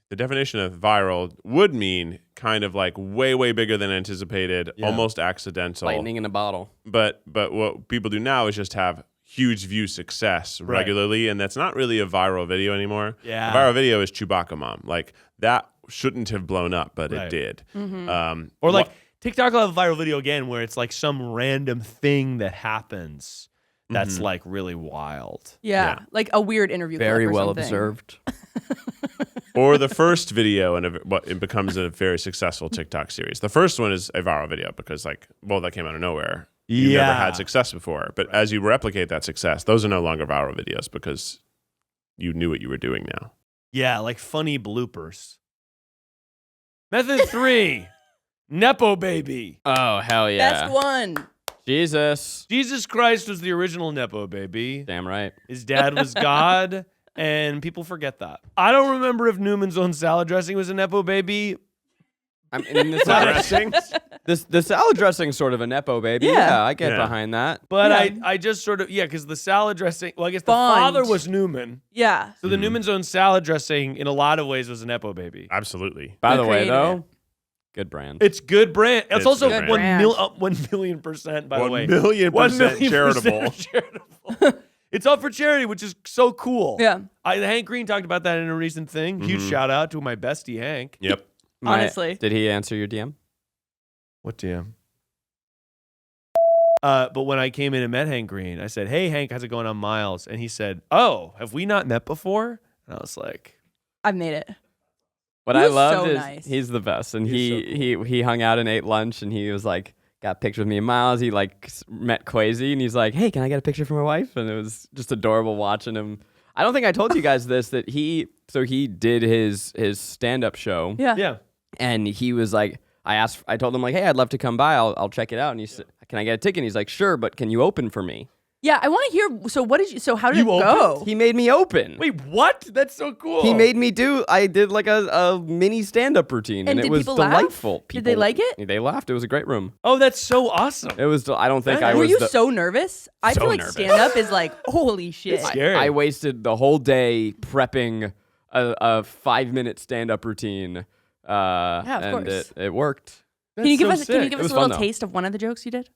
S3: the definition of viral would mean, kind of like way, way bigger than anticipated,
S5: Yeah.
S3: almost accidental.
S4: Lightning in a bottle.
S3: But what people do now is just have huge view success
S5: Right.
S3: regularly, and that's not really a viral video anymore.
S5: Yeah.
S3: A viral video is Chewbacca Mom. Like, that shouldn't have blown up, but
S5: Right.
S3: it did.
S5: Or like TikTok will have a viral video again where it's like some random thing that happens that's like really wild.
S2: Yeah. Like a weird interview.
S4: Very
S2: clip or
S4: well
S2: something.
S4: observed.
S3: Or the first video, and it becomes a very successful TikTok series. The first one is a viral video because, like, well, that came out of nowhere. You never had success before. But as you replicate that success, those are no longer viral videos because you knew what you were doing now.
S5: Yeah, like funny bloopers. Method 3, Nepo Baby.
S4: Oh, hell yeah.
S2: Best one.
S4: Jesus.
S5: Jesus Christ was the original Nepo Baby.
S4: Damn right.
S5: His dad was God, and people forget that. I don't remember if Newman's Own Salad Dressing was a Nepo Baby.
S4: I mean, the salad, the salad dressing sort of a Nepo baby.
S2: Yeah.
S4: I get
S3: Yeah.
S4: behind that.
S5: But
S2: Yeah.
S5: I just sort of, because the salad dressing, well, I guess the
S2: Fund.
S5: father was Newman.
S2: Yeah.
S5: So the Newman's Own Salad Dressing, in a lot of ways, was a Nepo Baby.
S3: Absolutely.
S4: By
S2: Who
S4: the way,
S2: created
S4: though,
S2: it?
S4: good brand.
S5: It's good brand. It's
S3: It's
S5: also
S3: good
S2: brand.
S5: 1,000,000%, by the way.
S3: 1,000,000% charitable.
S5: charitable. It's all for charity, which is so cool.
S2: Yeah.
S5: Hank Green talked about that in a recent thing. Huge shout out to my bestie, Hank.
S3: Yep.
S2: Honestly.
S4: Did he answer your DM?
S5: What DM? But when I came in and met Hank Green, I said, "Hey, Hank, how's it going? I'm Miles." And he said, "Oh, have we not met before?" And I was like,
S2: I've made it.
S4: What
S2: He
S4: I
S2: was
S4: loved
S2: so
S4: is
S2: nice.
S4: he's the best, and
S5: He's
S4: he hung out and ate lunch, and he was like got pictures with me and Miles. He like met Quasi, and he's like, "Hey, can I get a picture for my wife?" And it was just adorable watching him. I don't think I told you guys this that he did his stand up show,
S2: Yeah.
S5: "Yeah,
S4: and he was like, I told him like, "Hey, I'd love to come by. I'll check it out." And he said, "Can I get a ticket?" And he's like, "Sure, but can you open for me?"
S2: Yeah. I want to hear. So how did
S5: You
S2: it go?
S4: He made me open.
S5: wait, what? That's so cool."
S4: He made me do. I did like a mini stand-up routine,
S2: And
S4: and it
S2: did
S4: was
S2: people laugh?
S4: delightful.
S2: Did they like it?
S4: They laughed. It was a great room.
S5: "Oh, that's so awesome."
S4: It was. I don't think I
S2: Were
S4: was.
S2: you
S4: the,
S2: so nervous? I
S4: So
S2: feel like
S4: nervous.
S2: stand up is like, holy shit.
S5: It's scary.
S4: I wasted the whole day prepping a 5-minute stand-up routine.
S2: of
S4: and
S2: course.
S4: it worked.
S2: Can you give
S5: so
S2: us? Can you
S5: sick.
S2: give
S4: It
S2: us
S4: was
S2: a little
S4: fun, though.
S2: taste of one of the jokes you did?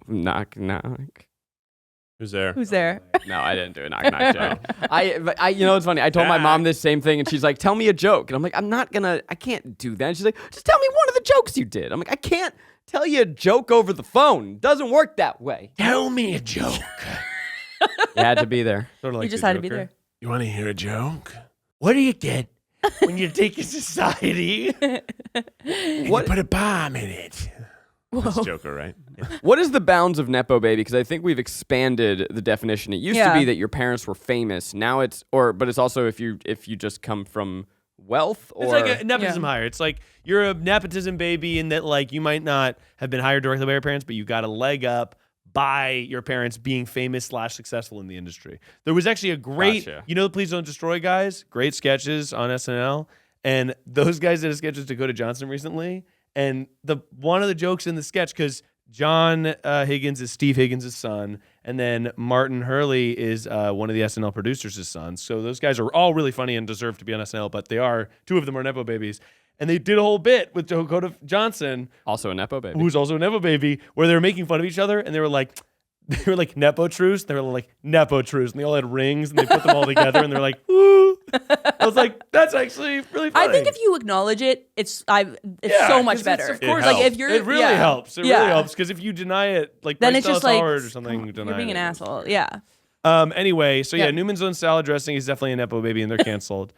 S4: Knock, knock.
S3: Who's there?
S2: Who's there?
S4: No, I didn't do a knock, knock joke. I, you know, it's funny. I told my mom this same thing, and she's like, tell me a joke. And I'm like, I can't do that. And she's like, just tell me one of the jokes you did. I'm like, I can't tell you a joke over the phone. It doesn't work that way.
S5: Tell me a joke.
S4: You had to be there.
S5: Sort of like
S2: You just
S5: the
S2: had to be
S5: Joker.
S2: there.
S3: You want to hear a joke?
S5: What do you get when you take a society?
S3: You put a bomb in it. That's Joker, right?
S4: What is the bounds of Nepo baby? Because I think we've expanded the definition. It used to be that your parents were famous. Now but it's also if you just come from wealth or.
S5: It's like a nepotism hire. It's like you're a nepotism baby in that like you might not have been hired directly by your parents, but you got a leg up by your parents being famous / successful in the industry. There was actually a great, you know, the Please Don't Destroy guys, great sketches on SNL. And those guys did a sketch with Dakota Johnson recently. And one of the jokes in the sketch, because John Higgins is Steve Higgins' son, and then Martin Hurley is one of the SNL producers' sons. So those guys are all really funny and deserve to be on SNL, but two of them are Nepo babies. And they did a whole bit with Dakota Johnson,
S4: also a Nepo baby,
S5: who's also a Nepo baby, where they were making fun of each other, and they were like Nepo truce. They were like Nepo truce, and they all had rings, and they put them all together, and they're like, "Woo!" I was like, "That's actually really funny."
S2: I think if you acknowledge it, it's so much better.
S5: Of course,
S2: like if you're,
S5: it really helps. It really helps because if you deny it, like
S2: then
S5: Bryce
S2: it's just
S5: Dallas
S2: like
S5: Howard or something,
S2: you're being an asshole. Yeah.
S5: Anyway, so Newman's Own salad dressing is definitely a Nepo baby, and they're canceled.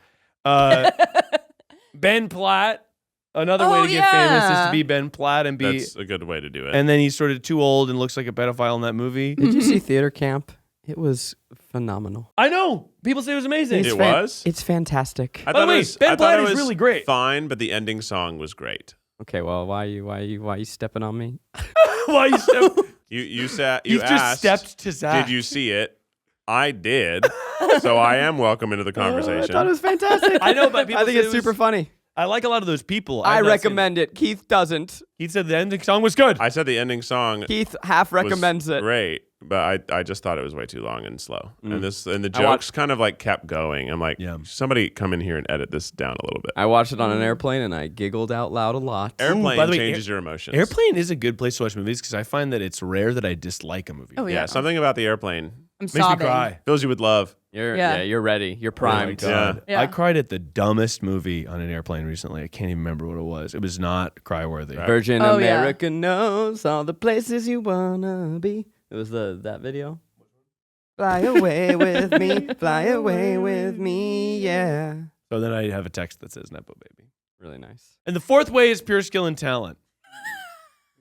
S5: Ben Platt. Another way to get famous is to be Ben Platt and be.
S3: That's a good way to do it.
S5: And then he's sort of too old and looks like a pedophile in that movie.
S4: Did you see Theater Camp? It was phenomenal.
S5: I know. People say it was amazing.
S3: It was?
S4: It's fantastic.
S3: I
S5: By the way, Ben Platt is really great.
S3: Fine, but the ending song was great.
S4: Okay, well, why you stepping on me?
S5: Why you step?
S3: You
S5: You've
S3: asked,
S5: just stepped to Zach.
S3: did you see it? I did. So I am welcome into the conversation.
S4: I thought it was fantastic.
S5: I know, but people
S4: I think
S5: say
S4: it's
S5: it was-
S4: super funny.
S5: I like a lot of those people.
S4: I
S5: I've not
S4: recommend it. Keith doesn't.
S5: seen it. He said the ending song was good.
S3: I said the ending song
S4: Keith half recommends
S3: was
S4: it.
S3: great, but I just thought it was way too long and slow. And the
S4: I
S3: jokes kind of like kept going. I'm like,
S5: Yeah.
S3: somebody come in here and edit this down a little bit.
S4: I watched it on an airplane and I giggled out loud a lot.
S3: Airplane
S5: by the way,
S3: changes your emotions.
S5: Airplane is a good place to watch movies because I find that it's rare that I dislike a movie.
S2: Oh
S3: Yeah,
S2: yeah.
S3: something about the airplane
S2: I'm
S5: Makes me
S2: sobbing.
S5: cry.
S3: fills you with love.
S4: You're ready. You're
S5: Oh my
S4: primed.
S5: God.
S2: Yeah.
S5: I cried at the dumbest movie on an airplane recently. I can't even remember what it was. It was not cry-worthy.
S3: Right.
S4: Virgin
S2: Oh, yeah.
S4: America knows all the places you wanna be. It was that video. Fly away with me, fly away with me, yeah.
S5: So then I have a text that says Nepo Baby.
S4: Really nice.
S5: And the fourth way is pure skill and talent.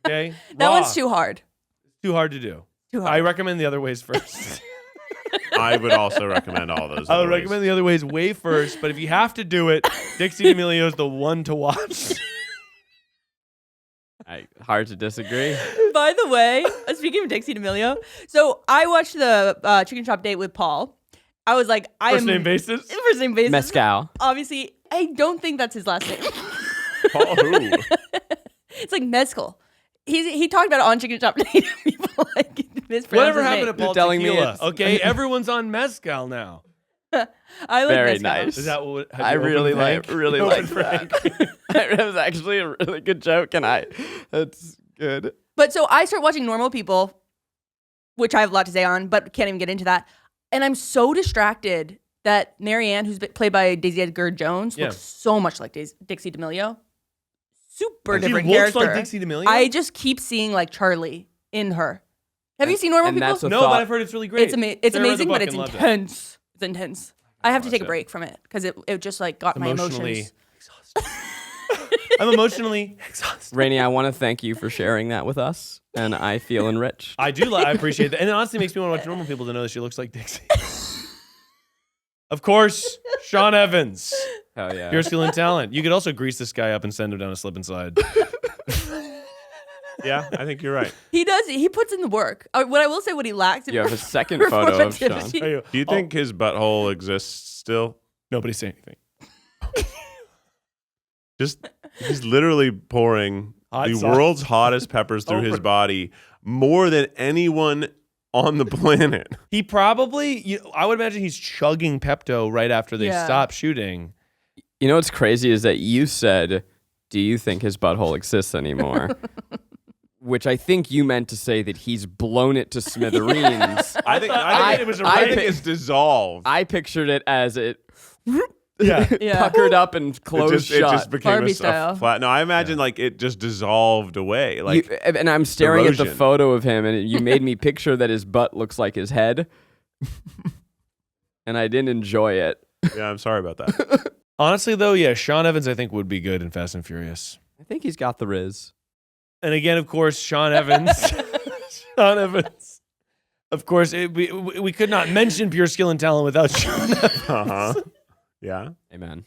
S5: Okay?
S2: That
S5: Raw.
S2: one's too hard.
S5: Too hard to do.
S2: Too hard.
S5: I recommend the other ways first.
S3: I would also recommend all those.
S5: I would
S3: other ways.
S5: recommend the other ways way first, but if you have to do it, Dixie D'Amelio is the one to watch.
S4: Hard to disagree.
S2: By the way, speaking of Dixie D'Amelio, so I watched the chicken shop date with Paul. I was like,
S5: First name basis?
S2: First name basis.
S4: Mezcal.
S2: Obviously, I don't think that's his last name.
S3: Paul who?
S2: It's like mezcal. He talked about it on Chicken Shop Date. People like mispronounce
S5: Whatever
S2: his
S5: happened
S2: name.
S5: to Paul
S4: You're telling me
S5: Tequila?
S4: it's-
S5: Okay, everyone's on mezcal now.
S2: I like
S4: Very
S2: mezcal.
S4: nice.
S5: Is that what? have
S4: I
S5: you
S4: really
S5: opened
S4: like
S5: Frank?
S4: really
S5: You
S4: like
S5: opened
S4: that.
S5: Frank?
S4: It was actually a really good joke, and that's good.
S2: But so I start watching Normal People, which I have a lot to say on, but can't even get into that. And I'm so distracted that Marianne, who's played by Daisy Edgar Jones, looks so much like Dixie D'Amelio. Super different
S5: She looks
S2: character.
S5: like Dixie D'Amelio?
S2: I just keep seeing like Charlie in her. Have you seen Normal
S4: and
S2: People?
S4: that's a
S5: No,
S4: thought.
S5: but I've heard it's really great.
S2: It's
S5: Sarah
S2: amazing,
S5: read the
S2: but
S5: book
S2: it's
S5: and loved it.
S2: intense. It's intense. I have to take a
S3: it.
S2: break from it because it just like got my
S5: Emotionally
S2: emotions.
S5: exhausted. I'm emotionally exhausted.
S4: Rainie, I want to thank you for sharing that with us, and I feel enriched.
S5: I do. I appreciate that, and it honestly makes me want to watch Normal People to know that she looks like Dixie. Of course, Sean Evans,
S4: Hell yeah.
S5: pure skill and talent. You could also grease this guy up and send him down a slip and slide.
S3: Yeah, I think you're right.
S2: He does. He puts in the work. What I will say, what he lacks. in
S4: You have a second photo of Sean.
S2: productivity.
S3: Do you think his butthole exists still?
S5: Nobody say anything.
S3: Just he's literally pouring
S5: Hot
S3: the
S5: sauce.
S3: world's hottest peppers through his body more than anyone on the planet.
S5: He probably, I would imagine he's chugging Pepto right after they
S2: Yeah.
S5: stop shooting.
S4: You know what's crazy is that you said, "Do you think his butthole exists anymore?" which I think you meant to say that he's blown it to smithereens.
S3: I think
S5: it was a
S3: I
S5: right-
S3: think it's dissolved.
S4: I pictured it as it
S5: Yeah.
S4: puckered up and closed
S3: it
S4: shut.
S3: just became
S2: Barbie
S3: a
S2: style.
S3: flat. No, I imagine like it just dissolved away. Like
S4: And I'm staring at the
S3: erosion.
S4: photo of him, and you made me picture that his butt looks like his head. And I didn't enjoy it.
S3: yeah, I'm sorry about that.
S5: Honestly, though, yeah, Sean Evans, I think, would be good in Fast and Furious.
S4: I think he's got the riz.
S5: And again, of course, Sean Evans. Sean Evans. Of course, we could not mention pure skill and talent without Sean Evans.
S3: Uh-huh. Yeah.
S4: Amen.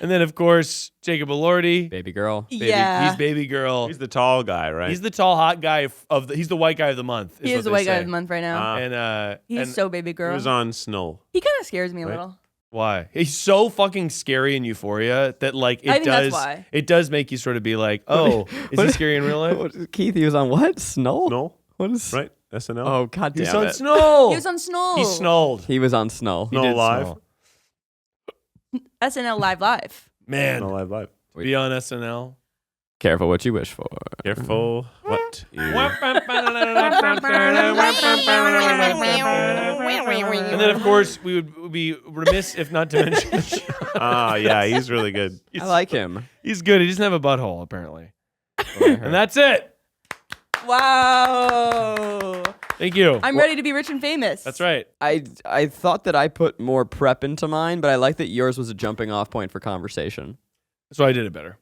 S5: And then, of course, Jacob Elordi.
S4: Baby girl.
S2: Yeah.
S5: He's baby girl.
S3: He's the tall guy, right?
S5: He's the tall, hot guy he's the white guy of the month.
S2: He is the white guy of the month right now.
S5: And
S2: He's so baby
S3: He
S2: girl.
S3: was on Snow.
S2: He kind of scares me a
S3: Right?
S2: little.
S5: why? He's so fucking scary in Euphoria that like it
S2: I think
S5: does
S2: that's why.
S5: it does make you sort of be like, oh, is he scary in real life?
S4: Keith, he was on what? Snow?
S3: Snow,
S4: What is?
S3: right? SNL.
S4: Oh, god
S5: He's
S4: damn
S5: on
S4: it.
S5: Snow.
S2: He was on Snow.
S5: He snolled.
S4: He was on Snow.
S3: Snow
S5: did
S3: Live.
S5: snoll.
S2: SNL Live.
S5: Man,
S3: Snow Live.
S5: be on SNL.
S4: Careful what you wish for.
S3: Careful what you.
S5: And then, of course, we would be remiss if not to mention.
S3: Yeah, he's really good.
S4: I like him.
S5: He's good. He doesn't have a butthole, apparently. And that's it.
S2: Wow.
S5: Thank you.
S2: I'm ready to be rich and famous.
S5: That's right.
S4: I thought that I put more prep into mine, but I like that yours was a jumping off point for conversation.
S5: So I did it better.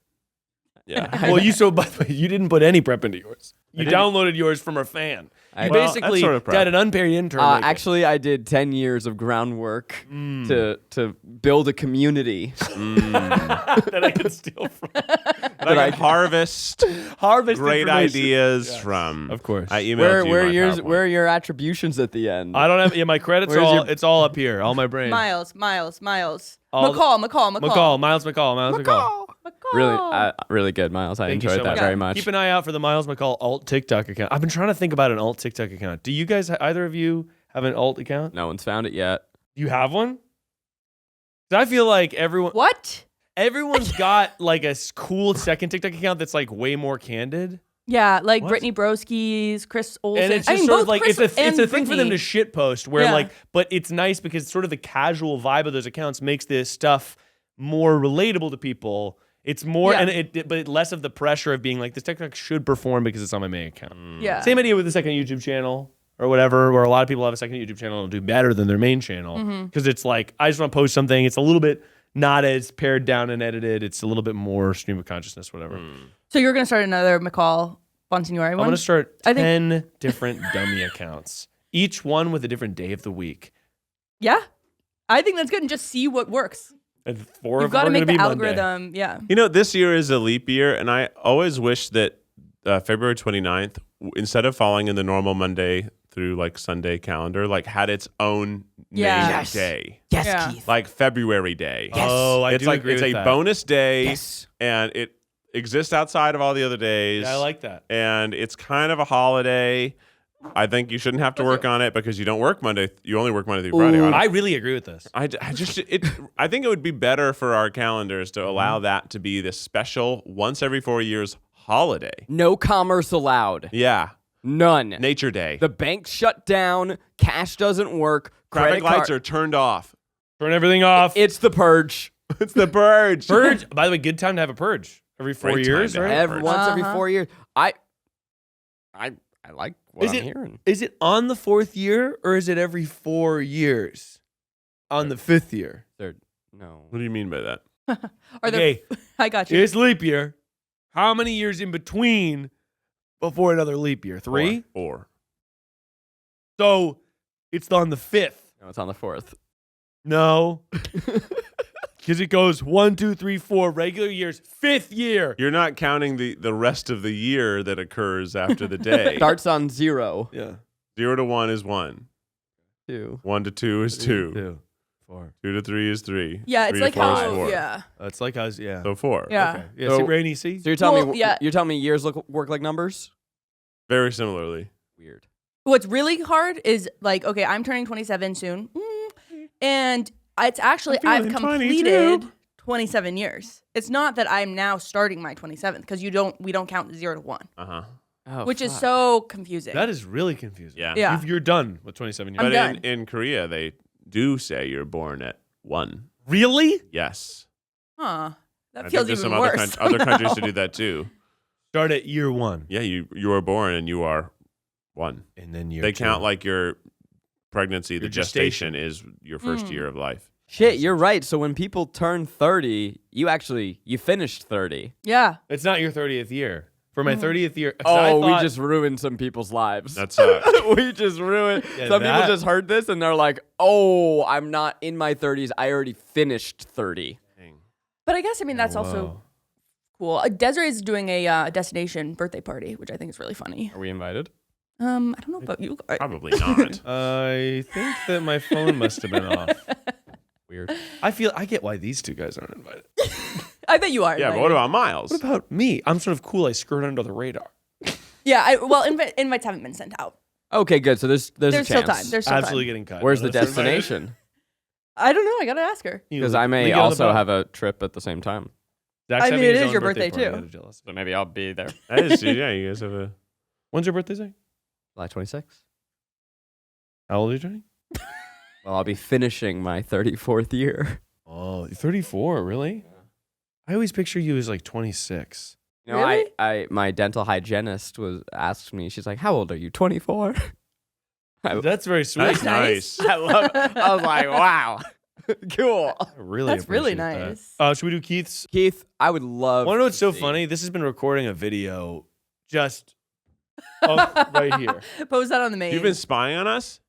S3: Yeah.
S5: Well, by the way, you didn't put any prep into yours. You
S3: didn't.
S5: downloaded yours from a fan. You
S3: Well,
S5: basically
S3: that's sort of prep.
S5: got an unpaid intern. make it.
S4: Actually, I did 10 years of groundwork to build a community.
S5: that I could steal from.
S3: That I harvest
S5: Harvest
S3: great
S5: information.
S3: ideas
S5: Yes,
S3: from.
S5: of course.
S3: I emailed
S4: Where
S3: you my
S4: are
S3: PowerPoint.
S4: where are your attributions at the end?
S5: I don't have. Yeah, my credits are
S4: Where's
S5: all.
S4: your-
S5: It's all up here. All my brain.
S2: Miles.
S5: All
S2: McCall.
S5: Miles McCall.
S4: Really good, Miles. I
S5: Thank you
S4: enjoyed
S5: so
S4: that
S5: much.
S4: very much.
S5: Keep an eye out for the Miles McCall alt TikTok account. I've been trying to think about an alt TikTok account. Do you guys, either of you, have an alt account?
S4: No one's found it yet.
S5: You have one? 'Cause I feel like everyone's got like a cool second TikTok account that's like way more candid.
S2: Yeah, like
S5: What?
S2: Brittany Broski's, Chris Olsen.
S5: And it's
S2: I
S5: just
S2: mean,
S5: sort
S2: both
S5: of like
S2: Chris
S5: it's a
S2: and
S5: thing for them to shit post where
S2: Yeah.
S5: like, but it's nice because sort of the casual vibe of those accounts makes this stuff more relatable to people. It's more
S2: Yeah.
S5: but less of the pressure of being like this TikTok should perform because it's on my main account.
S2: Yeah.
S5: Same idea with the second YouTube channel or whatever, where a lot of people have a second YouTube channel and do better than their main channel because it's like I just want to post something. It's a little bit not as pared down and edited. It's a little bit more stream of consciousness, whatever.
S2: So you're gonna start another McCall Bonsignore
S5: I'm
S2: one?
S5: gonna start
S2: I think-
S5: 10 different dummy accounts, each one with a different day of the week.
S2: Yeah. I think that's good, and just see what works.
S5: And 4
S2: You've
S5: of
S2: got
S5: them
S2: to
S5: are
S2: make
S5: gonna
S2: the
S5: be Monday.
S2: algorithm. Yeah.
S3: You know, this year is a leap year, and I always wish that February 29th, instead of falling in the normal Monday through like Sunday calendar, like had its own
S2: Yeah.
S3: named
S2: Yes.
S3: day,
S4: Yes,
S2: Yeah.
S4: Keith.
S3: like February Day.
S5: Oh, I
S3: It's
S5: do
S3: like
S5: agree
S3: it's
S5: with
S3: a
S5: that.
S3: bonus day,
S4: Yes.
S3: and it exists outside of all the other days.
S5: Yeah, I like that.
S3: And it's kind of a holiday. I think you shouldn't have to work on it because you don't work Monday. You only work Monday through Friday.
S4: Ooh.
S5: I really agree with this.
S3: I think it would be better for our calendars to allow that to be this special once every 4 years holiday.
S4: No commerce allowed.
S3: Yeah,
S4: None.
S3: Nature Day.
S4: The bank's shut down. Cash doesn't work.
S3: Traffic
S4: credit
S3: lights
S4: card-
S3: are turned off.
S5: Turn everything off.
S4: It's the purge.
S3: It's the purge.
S5: Purge. By the way, good time to have a purge every 4
S3: Great time
S5: years,
S3: to have
S5: right?
S3: a
S4: Every, once every
S2: Uh-huh.
S4: 4 years. I like what
S5: Is
S4: I'm
S5: it-
S4: hearing.
S5: Is it on the 4th year or is it every 4 years? On the 5th year.
S4: No.
S3: What do you mean by that?
S2: Are there?
S5: Okay,
S2: I got you.
S5: it's leap year. How many years in between before another leap year? 3?
S3: 4.
S5: So it's on the 5th.
S4: No, it's on the 4th.
S5: No. Because it goes 1, 2, 3, 4 regular years, 5th year.
S3: You're not counting the rest of the year that occurs after the day.
S4: Starts on 0.
S5: Yeah.
S3: 0 to 1 is 1.
S4: 2.
S3: 1 to 2 is 2.
S5: 2, 4.
S3: 2 to 3 is 3.
S2: Yeah, it's
S3: 3 to
S2: like
S3: 4 is
S2: how.
S3: 4.
S2: Yeah.
S5: It's like I was, yeah.
S3: So 4.
S2: Yeah.
S5: Okay. Yeah,
S3: So-
S5: see, Rainie, see?
S4: So you're telling
S2: Well,
S4: me
S2: yeah.
S4: you're telling me years work like numbers?
S3: Very similarly.
S4: Weird.
S2: What's really hard is like, okay, I'm turning 27 soon, and it's actually
S3: I'm
S2: I've
S3: feeling
S2: completed
S3: 22.
S2: 27 years. It's not that I'm now starting my 27th because we don't count 0 to 1.
S3: Uh-huh.
S2: which is so confusing.
S5: That is really confusing.
S3: Yeah.
S2: Yeah.
S5: You're done with 27 years.
S2: I'm
S3: But
S2: done.
S3: in Korea, they do say you're born at 1.
S5: Really?
S3: Yes.
S2: Huh.
S3: I
S2: That
S3: think
S2: feels
S3: there's
S2: even
S3: some
S2: worse.
S3: other countries to do that too.
S5: Start at year 1.
S3: Yeah, you are born and you are 1.
S5: And then year
S3: They
S5: 2.
S3: count like your pregnancy, the
S5: Your
S3: gestation
S5: gestation.
S3: is your first year of life.
S4: Shit, you're right. So when people turn 30, you finished 30.
S2: Yeah.
S5: It's not your 30th year. For my 30th year. 'cause I
S4: Oh,
S5: thought-
S4: we just ruined some people's lives.
S3: That's
S4: we just ruined.
S5: Yeah,
S4: Some people
S5: that-
S4: just heard this and they're like, "Oh, I'm not in my 30s. I already finished 30."
S2: But I guess, that's
S5: Whoa.
S2: also cool. Desiree is doing a destination birthday party, which I think is really funny.
S4: Are we invited?
S2: I don't know about you guys.
S3: Probably not.
S5: I think that my phone must have been off.
S4: Weird.
S5: I get why these two guys aren't invited.
S2: I bet you are.
S3: Yeah, but
S2: invited.
S3: what about Miles?
S5: What about me? I'm sort of cool. I skirt under the radar.
S2: Yeah, invites haven't been sent out.
S4: Okay, good. So there's a
S2: There's still
S4: chance.
S2: time. There's still
S5: Absolutely
S2: time.
S5: getting cut.
S4: Where's the
S5: Unless they're invited.
S4: destination?
S2: I don't know. I gotta ask her.
S5: You
S4: Because
S5: know,
S4: I may
S5: leave it on the
S4: also
S5: boat.
S4: have a trip at the same time.
S5: Zach's
S2: I mean,
S5: having
S2: it
S5: his
S2: is
S5: own
S2: your birthday,
S5: party.
S2: too.
S5: I'm jealous.
S4: So maybe I'll be there.
S3: That is, yeah, you guys have a.
S5: When's your birthday, Zach?
S4: July 26th.
S5: How old are you turning?
S4: Well, I'll be finishing my 34th year.
S5: Oh, you're 34, really? I always picture you as like 26.
S4: You know,
S2: Really?
S4: I my dental hygienist asked me. She's like, "How old are you? 24?"
S5: That's very sweet.
S3: That's
S2: nice.
S3: nice.
S4: I was like, "Wow, cool."
S5: I really
S2: That's really
S5: appreciate that.
S2: nice.
S5: Should we do Keith's?
S4: Keith, I would love.
S5: Want to know what's
S4: to
S5: so
S4: see-
S5: funny? This has been recording a video just right here.
S2: Post that on the main.
S3: You've been spying on us?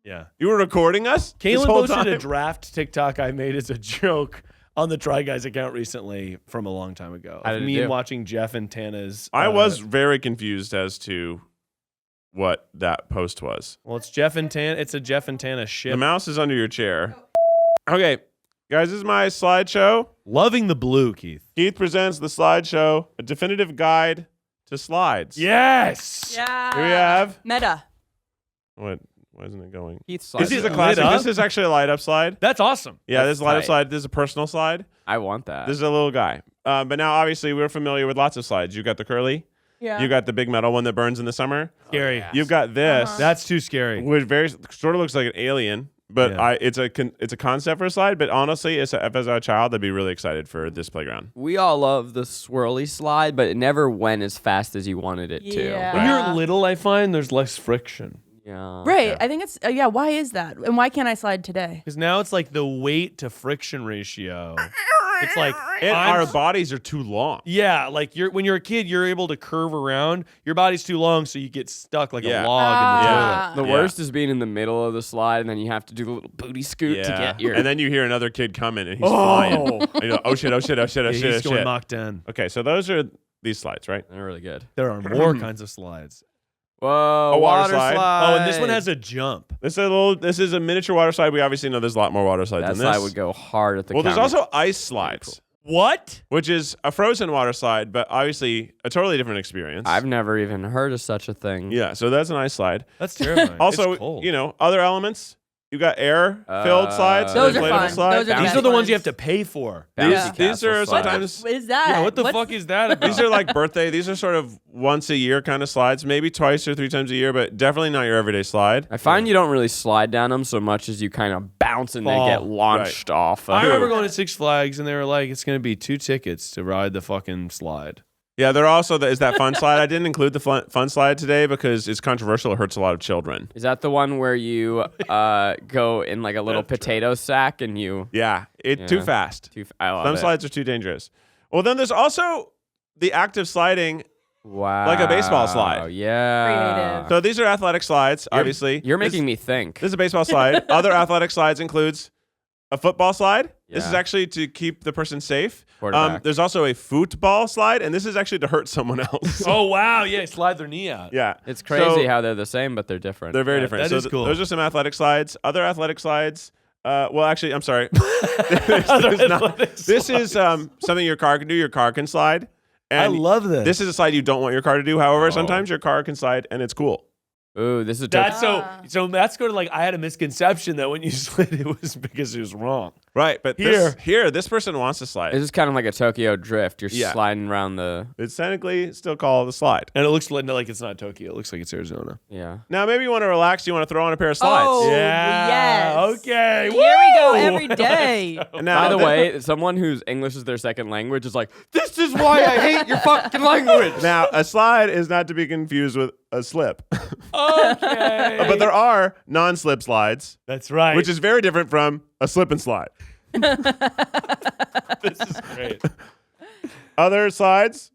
S5: Yeah.
S3: You were recording us? this
S5: Kaylin
S3: whole
S5: posted a
S3: time?
S5: draft TikTok I made as a joke on the Try Guys account recently from a long time ago.
S4: How
S5: Of
S4: did it
S5: me
S4: do?
S5: watching Jeff and Tana's.
S3: I was very confused as to what that post was.
S5: Well, it's Jeff and Tana. It's a Jeff and Tana ship.
S3: The mouse is under your chair. Okay, guys, this is my slideshow.
S5: Loving the blue, Keith.
S3: Keith presents the slideshow, a definitive guide to slides.
S5: Yes.
S2: Yeah.
S3: Here we have.
S2: Meta.
S3: What? Why isn't it going?
S4: Keith's
S3: This
S5: Is
S3: is
S5: it
S3: a classic.
S5: lit up?
S3: This is actually a light up slide.
S5: That's awesome.
S3: Yeah,
S4: That's
S3: this is a light up
S4: tight.
S3: slide. This is a personal slide.
S4: I want that.
S3: This is a little guy. But now, obviously, we're familiar with lots of slides. You've got the curly.
S2: Yeah.
S3: You got the big metal one that burns in the summer.
S5: Scary.
S4: yeah.
S3: You've got this,
S2: Uh-huh.
S5: That's too scary.
S3: which very sort of looks like an alien, but
S5: Yeah.
S3: it's a concept for a slide. But honestly, if I was a child, I'd be really excited for this playground.
S4: We all love the swirly slide, but it never went as fast as you wanted it to.
S2: Yeah.
S5: When you're little, I find there's less friction.
S4: Yeah.
S2: Right.
S3: Yeah.
S2: I think it's why is that? And why can't I slide today?
S5: Because now it's like the weight to friction ratio. It's like
S3: And
S5: I'm-
S3: our bodies are too long.
S5: Yeah, like when you're a kid, you're able to curve around. Your body's too long, so you get stuck like
S3: Yeah.
S5: a log in the
S2: Ah.
S5: toilet.
S4: The worst is being in the middle of the slide, and then you have to do the little booty scoot to get your.
S3: And then you hear another kid coming and he's flying. And you're like, oh shit, oh shit, oh shit, oh
S5: Yeah,
S3: shit, oh
S5: he's going
S3: shit.
S5: Mach 10.
S3: Okay, so those are these slides, right?
S4: They're really good.
S5: There are more kinds of slides.
S4: Whoa,
S3: A water slide.
S5: Oh, and this one has a jump.
S3: This is a miniature water slide. We obviously know there's a lot more water slides
S4: That
S3: than this.
S4: slide would go hard at the.
S3: Well, there's
S4: counter.
S3: also ice slides,
S5: What?
S3: which is a frozen water slide, but obviously a totally different experience.
S4: I've never even heard of such a thing.
S3: Yeah, so that's an ice slide.
S5: That's terrifying.
S3: Also,
S5: It's cold.
S3: other elements. You got air-filled slides,
S2: Those are
S3: inflatable
S2: fun.
S3: slides.
S2: Those are
S5: these
S2: the
S5: are the
S2: best
S5: ones you
S2: ones.
S5: have to pay for.
S4: Bouncy
S2: Yeah.
S3: These are
S4: castle slide.
S3: sometimes.
S2: What is that?
S5: Yeah, what the
S2: What's-
S5: fuck is that about?
S3: These are like birthday. These are sort of once a year kind of slides, maybe twice or 3 times a year, but definitely not your everyday slide.
S4: I find you don't really slide down them so much as you kind of bounce and
S5: Fall.
S4: they get launched off.
S5: I
S4: Of.
S5: remember going to Six Flags and they were like, "It's gonna be 2 tickets to ride the fucking slide."
S3: Yeah, there also is that fun slide. I didn't include the fun slide today because it's controversial. It hurts a lot of children.
S4: Is that the one where you go in like a little potato sack and you?
S3: Yeah, too
S4: Yeah.
S3: fast.
S4: I love
S3: Some
S4: it.
S3: slides are too dangerous. Well, then there's also the active sliding.
S4: Wow.
S3: Like a baseball slide.
S4: Yeah.
S2: Creative.
S3: So these are athletic slides, obviously.
S4: You're making me think.
S3: This is a baseball slide. Other athletic slides includes a football slide. This is
S4: Yeah.
S3: actually to keep the person safe.
S4: Quarterback.
S3: There's also a football slide, and this is actually to hurt someone else.
S5: Oh wow, yeah, slide their knee out.
S3: Yeah.
S4: It's crazy
S3: So
S4: how they're the same, but they're different.
S3: they're very
S5: Yeah,
S3: different.
S5: that
S3: so
S5: is cool.
S3: Those are some athletic slides. Other athletic slides. Well, actually, I'm sorry. This is something your car can do. Your car can slide. And
S5: I love this.
S3: This is a slide you don't want your car to do. However, sometimes your car can slide, and it's cool.
S4: Ooh, this is
S5: That's so. That's going to like. I had a misconception that when you slid, it was because it was wrong.
S3: Right, but this person wants to slide.
S4: This is kind of like a Tokyo drift. You're
S3: Yeah.
S4: sliding around the.
S3: It's technically still called the slide.
S5: And it looks like it's not Tokyo. It looks like it's Arizona.
S4: Yeah.
S3: Now, maybe you want to relax. You want to throw on a pair of slides.
S2: Oh,
S5: Yeah.
S2: yes.
S5: Okay.
S2: Here we go
S5: Woo!
S2: every day.
S3: And now,
S4: By the way, someone whose English is their second language is like, this is why I hate your fucking language.
S3: now a slide is not to be confused with a slip.
S5: Okay.
S3: But there are non-slip slides,
S5: That's right.
S3: which is very different from a slip and slide.
S5: This is great.
S3: Other slides,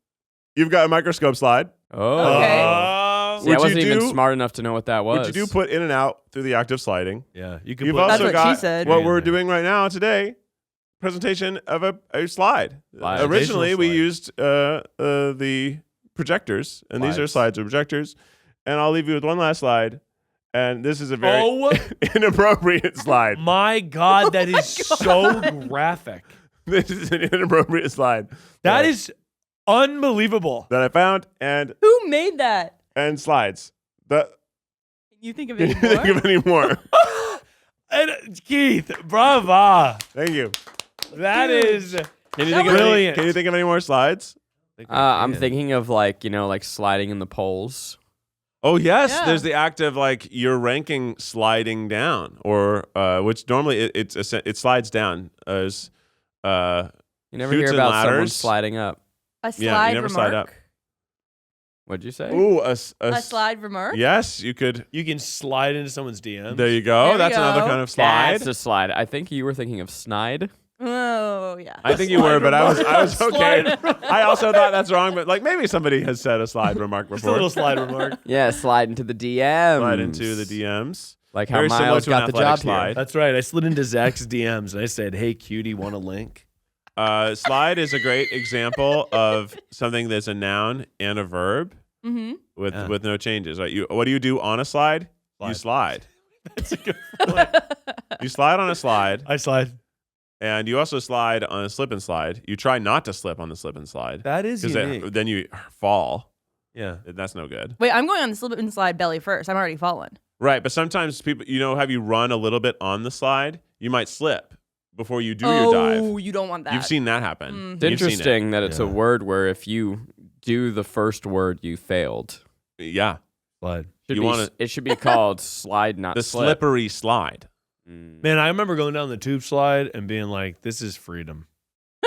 S3: you've got a microscope slide,
S4: Oh.
S2: Okay.
S4: See, I
S3: Which
S4: wasn't
S3: you
S4: even
S3: do-
S4: smart enough to know what that was.
S3: which you do put in and out through the act of sliding.
S5: Yeah, you can
S3: You've
S5: put
S2: That's
S3: also
S2: what
S3: got
S2: she said.
S3: what we're doing right now today, presentation of a slide.
S4: Slide.
S3: Originally, we
S5: Slide.
S3: used the projectors, and these are
S5: Slides.
S3: slides or projectors. And I'll leave you with one last slide, and this is a very
S5: Oh
S3: inappropriate slide.
S5: my God, that is so graphic.
S3: This is an inappropriate slide.
S5: That is unbelievable.
S3: that I found and
S2: Who made that?
S3: slides. Can
S2: Can you think of
S3: you
S2: any
S3: think
S2: more?
S3: of any more?
S5: And Keith, brava.
S3: Thank you.
S5: That is
S3: Can you
S2: That
S3: think of
S2: was-
S5: brilliant.
S3: Can you think of any more slides?
S4: I'm thinking of like sliding in the polls.
S3: Oh yes,
S2: Yeah.
S3: there's the act of like your ranking sliding down, or which normally it slides down as
S4: You never
S3: Chutes
S4: hear
S3: and
S4: about someone
S3: ladders.
S4: sliding up.
S2: A
S3: Yeah, you
S2: slide
S3: never
S2: remark.
S3: slide up.
S4: What'd you say?
S3: ooh
S2: A slide remark.
S3: Yes, you could.
S5: You can slide into someone's DMs.
S3: There you go.
S2: There we
S3: That's another
S2: go.
S3: kind of slide.
S4: That's a slide. I think you were thinking of snide.
S2: Oh yeah.
S3: I think you were, but I was okay.
S5: Slide
S3: I also thought that's wrong, but like maybe somebody has said a slide remark
S5: Just a
S3: before.
S5: little slide remark.
S4: Yeah, slide into the DMs.
S3: Slide into the DMs.
S4: Like how
S3: Very similar
S4: Miles
S3: to an
S4: got the
S3: athletic
S4: job
S3: slide.
S4: here.
S5: That's right. I slid into Zach's DMs and I said, "Hey, cutie, want a link?"
S3: Slide is a great example of something that's a noun and a verb
S2: Mm-hmm.
S3: with no changes. Right? What do you do on a slide? You slide.
S5: That's a good point.
S3: You slide on a slide,
S5: I slide.
S3: and you also slide on a slip and slide. You try not to slip on the slip and slide
S5: That is unique.
S3: because then you fall.
S5: Yeah.
S3: That's no good.
S2: Wait, I'm going on the slip and slide belly first. I'm already fallen.
S3: Right, but sometimes people, have you run a little bit on the slide, you might slip before you do your dive.
S2: Oh, you don't want that.
S3: You've seen that happen.
S2: Mhm.
S4: It's
S3: You've seen it.
S4: interesting that it's a
S5: Yeah.
S4: word where if you do the first word, you failed.
S3: Yeah,
S5: Slide.
S3: You wanna-
S4: It should be called slide, not
S3: the
S4: slip.
S3: slippery slide.
S4: Mm.
S5: Man, I remember going down the tube slide and being like, "This is freedom."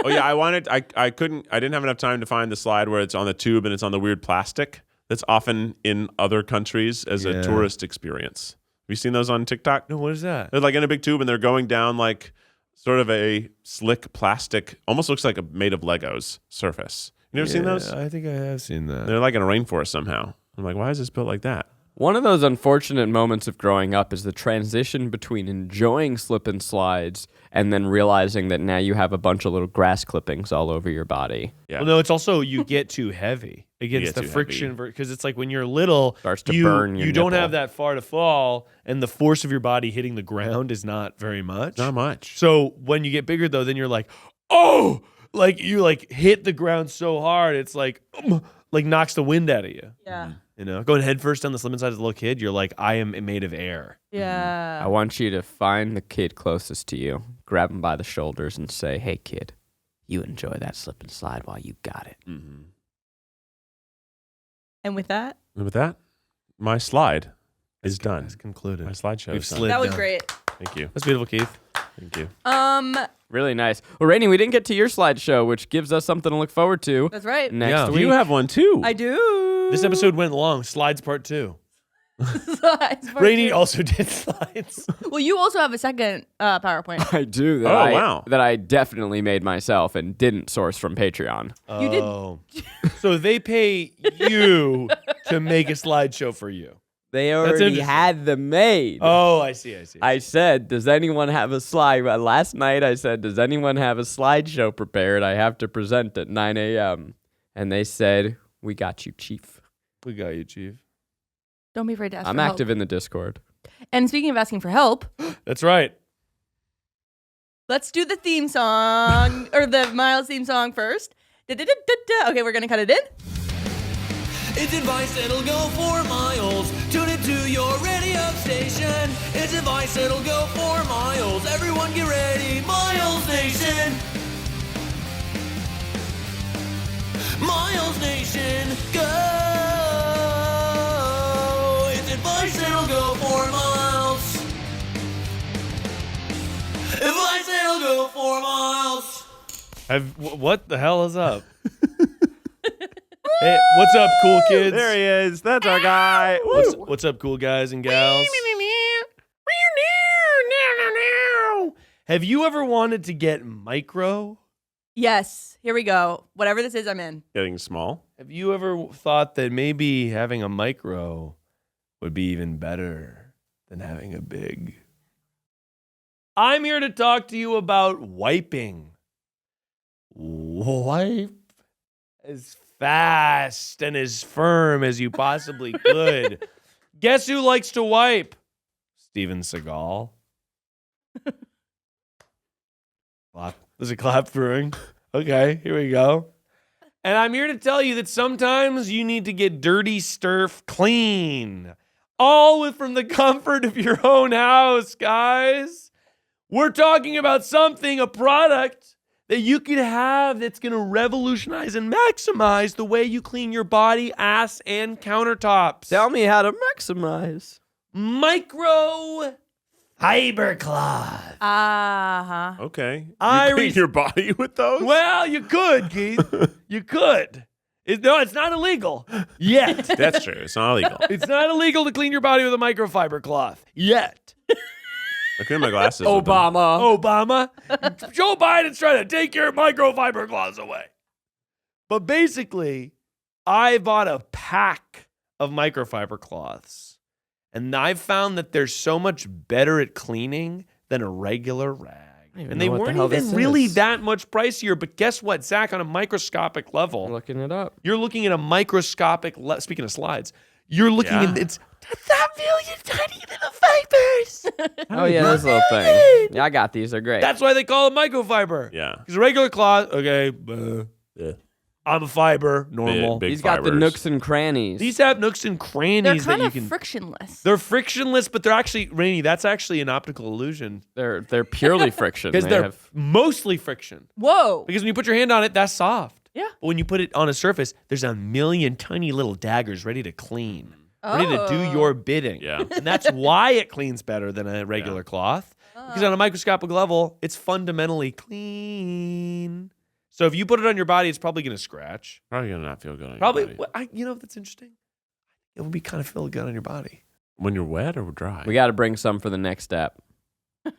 S3: Oh yeah, I didn't have enough time to find the slide where it's on the tube and it's on the weird plastic that's often in other countries as
S5: Yeah.
S3: a tourist experience. Have you seen those on TikTok?
S5: No, what is that?
S3: They're like in a big tube and they're going down like sort of a slick plastic, almost looks like a made of Legos surface. You ever seen those?
S5: I think I have seen that.
S3: They're like in a rainforest somehow. I'm like, why is this built like that?
S4: One of those unfortunate moments of growing up is the transition between enjoying slip and slides and then realizing that now you have a bunch of little grass clippings all over your body.
S3: Yeah.
S5: Well, no, it's also you get too heavy against
S3: get
S5: the
S3: too
S5: friction because it's like when you're little,
S4: Starts to
S5: you,
S4: burn your
S5: you don't
S4: nipple.
S5: have that far to fall, and the force of your body hitting the ground is not very much.
S3: Not much.
S5: So when you get bigger, though, then you're like, oh, like you like hit the ground so hard, it's like knocks the wind out of you.
S2: Yeah.
S5: You know, going head first down the slip and slide as a little kid, you're like, I am made of air.
S2: Yeah.
S4: I want you to find the kid closest to you, grab him by the shoulders, and say, "Hey, kid, you enjoy that slip and slide while you got it."
S3: Mm-hmm.
S2: And with that,
S3: And with that, my slide is done.
S5: It's concluded.
S3: My slideshow
S5: We've
S3: is done.
S5: slid
S2: that was
S5: down.
S2: great.
S3: Thank you.
S5: That's beautiful, Keith.
S3: Thank you.
S4: Really nice. Well, Rainie, we didn't get to your slideshow, which gives us something to look forward to
S2: That's right.
S4: next
S5: Yeah.
S4: week.
S3: You have one too.
S2: I do.
S5: This episode went long. Slides part 2.
S2: Slides part
S5: Rainie
S2: two.
S5: also did slides.
S2: Well, you also have a second PowerPoint.
S4: I do. That
S3: Oh,
S4: I,
S3: wow.
S4: That I definitely made myself and didn't source from Patreon.
S2: You did-
S5: Oh. So they pay you to make a slideshow for you.
S4: They
S5: already
S4: already
S5: interesting.
S4: had them made.
S5: Oh, I see.
S4: I said, does anyone have a slide? Last night I said, does anyone have a slideshow prepared? I have to present at 9 a.m. And they said, we got you, Chief.
S5: We got you, Chief.
S2: Don't be afraid to ask
S4: I'm
S2: for
S4: active
S2: help.
S4: in the Discord.
S2: And speaking of asking for help,
S5: That's right.
S2: let's do the theme song or the Miles theme song first. Da-da-da-da-da. Okay, we're gonna cut it in.
S1: It's advice that'll go for miles. Tune it to your radio station.
S5: Nation. It's advice that'll go 4 miles. Everyone get ready, Miles Nation. Miles Nation, go! It's advice that'll go 4 miles. Advice that'll go 4 miles. What the hell is up? Hey, what's up, cool kids?
S3: There he is. That's our guy.
S5: What's up, cool guys and gals? Have you ever wanted to get micro?
S2: Yes. Here we go. Whatever this is, I'm in.
S3: Getting small.
S5: Have you ever thought that maybe having a micro would be even better than having a big? I'm here to talk to you about wiping. Wipe as fast and as firm as you possibly could. Guess who likes to wipe? Steven Seagal. Clap. There's a clap brewing. Okay, here we go. And I'm here to tell you that sometimes you need to get dirty sturf clean. All from the comfort of your own house, guys. We're talking about something, a product that you could have that's going to revolutionize and maximize the way you clean your body, ass, and countertops.
S4: Tell me how to maximize.
S5: Microfiber cloth.
S2: Uh-huh.
S3: Okay.
S5: I
S3: You clean your body with those?
S5: Well, you could, Keith. You could. No, it's not illegal yet.
S3: That's true. It's not illegal.
S5: It's not illegal to clean your body with a microfiber cloth yet.
S3: I clean my glasses with them.
S5: Obama. Joe Biden's trying to take your microfiber cloths away. But basically, I bought a pack of microfiber cloths, and I've found that they're so much better at cleaning than a regular rag. And they weren't even really that much pricier. But guess what, Zach? On a microscopic level,
S4: I'm looking it up.
S5: you're looking at a microscopic. Speaking of slides, you're looking at it's a million tiny little fibers.
S4: Oh yeah, this little thing. Yeah, I got these. They're great.
S5: That's why they call it microfiber.
S3: Yeah.
S5: Because a regular cloth, okay,
S3: Yeah.
S5: I'm a fiber, normal.
S3: Big
S4: He's got the
S3: fibers.
S4: nooks and crannies.
S5: These have nooks and
S2: They're
S5: crannies that
S2: kind
S5: you
S2: of
S5: can.
S2: frictionless.
S5: They're frictionless, but they're actually, Rainie, that's actually an optical illusion.
S4: They're purely friction.
S5: Because they're
S4: have
S5: mostly friction.
S2: Whoa.
S5: Because when you put your hand on it, that's soft.
S2: Yeah.
S5: But when you put it on a surface, there's a million tiny little daggers ready to clean, ready to do your bidding.
S3: Yeah.
S5: And that's why it cleans better than a regular cloth. Because on a microscopic level, it's fundamentally clean. So if you put it on your body, it's probably going to scratch.
S3: Probably gonna not feel good on your
S5: Probably,
S3: body.
S5: you know, that's interesting. It would be kind of feel good on your body.
S3: When you're wet or dry?
S4: We got to bring some for the next step.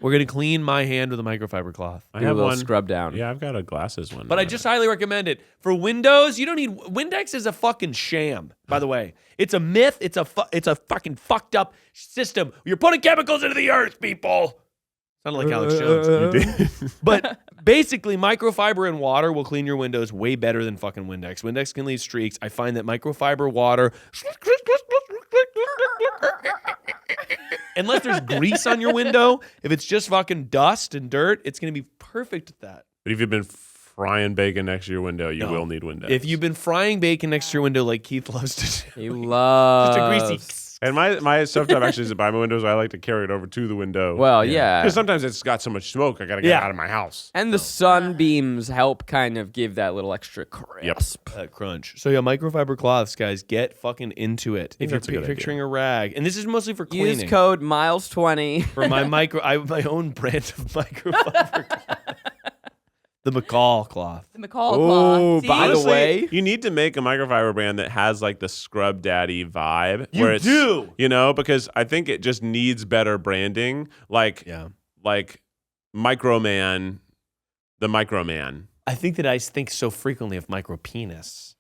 S5: We're going to clean my hand with a microfiber cloth.
S3: I
S4: Do a
S3: have
S4: little
S3: one.
S4: scrub down.
S3: Yeah, I've got a glasses one.
S5: But I just highly recommend it. For Windows, you don't need... Windex is a fucking sham, by the way. It's a myth. It's a fucking fucked up system. You're putting chemicals into the earth, people. Sounded like Alex Jones. But basically, microfiber and water will clean your windows way better than fucking Windex. Windex can leave streaks. I find that microfiber water... Unless there's grease on your window, if it's just fucking dust and dirt, it's going to be perfect at that.
S3: But if you've been frying bacon next to your window, you will need windows.
S5: If you've been frying bacon next to your window like Keith loves to do.
S4: He loves.
S5: Just a greasy...
S3: And my stovetop actually isn't by my windows. I like to carry it over to the window.
S4: Well, yeah.
S3: Because sometimes it's got so much smoke, I got to get it out of my house.
S4: And the sunbeams help kind of give that little extra crisp.
S5: Crunch. So yeah, microfiber cloths, guys, get fucking into it. If you're
S3: that's a good
S5: picturing a rag, and this is mostly for cleaning.
S4: Use code Miles20.
S5: For my my own brand of microfiber cloth. The McCall cloth.
S2: The McCall
S4: Oh,
S2: cloth. See?
S4: by the
S3: Honestly,
S4: way,
S3: you need to make a microfiber brand that has like the Scrub Daddy vibe.
S5: You
S3: where it's,
S5: do.
S3: You know, because I think it just needs better branding. Like Microman, the Microman.
S5: I think that I think so frequently of micro penis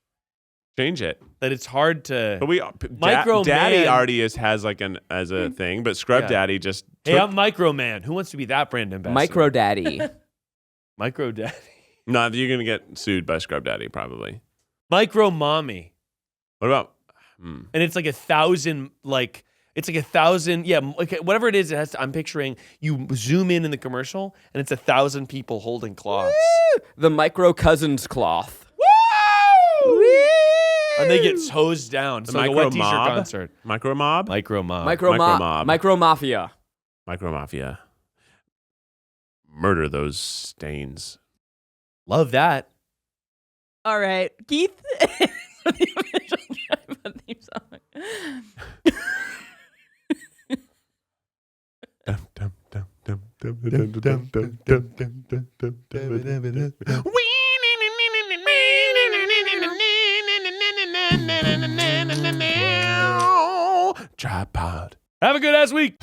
S3: Change it.
S5: that it's hard to.
S3: But
S5: Micro
S3: Daddy
S5: Man.
S3: already has like as a thing, but Scrub
S5: Yeah.
S3: Daddy just
S5: Hey, I'm Micro Man. Who wants to be that brand ambassador?
S4: Micro Daddy.
S5: Micro Daddy.
S3: No, you're gonna get sued by Scrub Daddy probably.
S5: Micro Mommy.
S3: What about?
S5: And it's like 1,000, like, it's like 1,000, yeah, okay, whatever it is, I'm picturing you zoom in the commercial, and it's 1,000 people holding cloths.
S4: The Micro Cousins cloth.
S5: Woo! And they get hosed down. It's like a wet t-shirt
S3: Micro-mob?
S5: concert.
S3: Micro mob?
S5: Micro mob.
S4: Micro Mafia.
S3: Micro mafia. Murder those stains.
S5: Love that.
S2: All right, Keith. The official Chime theme song.
S3: Tripod.
S5: Have a good ass week.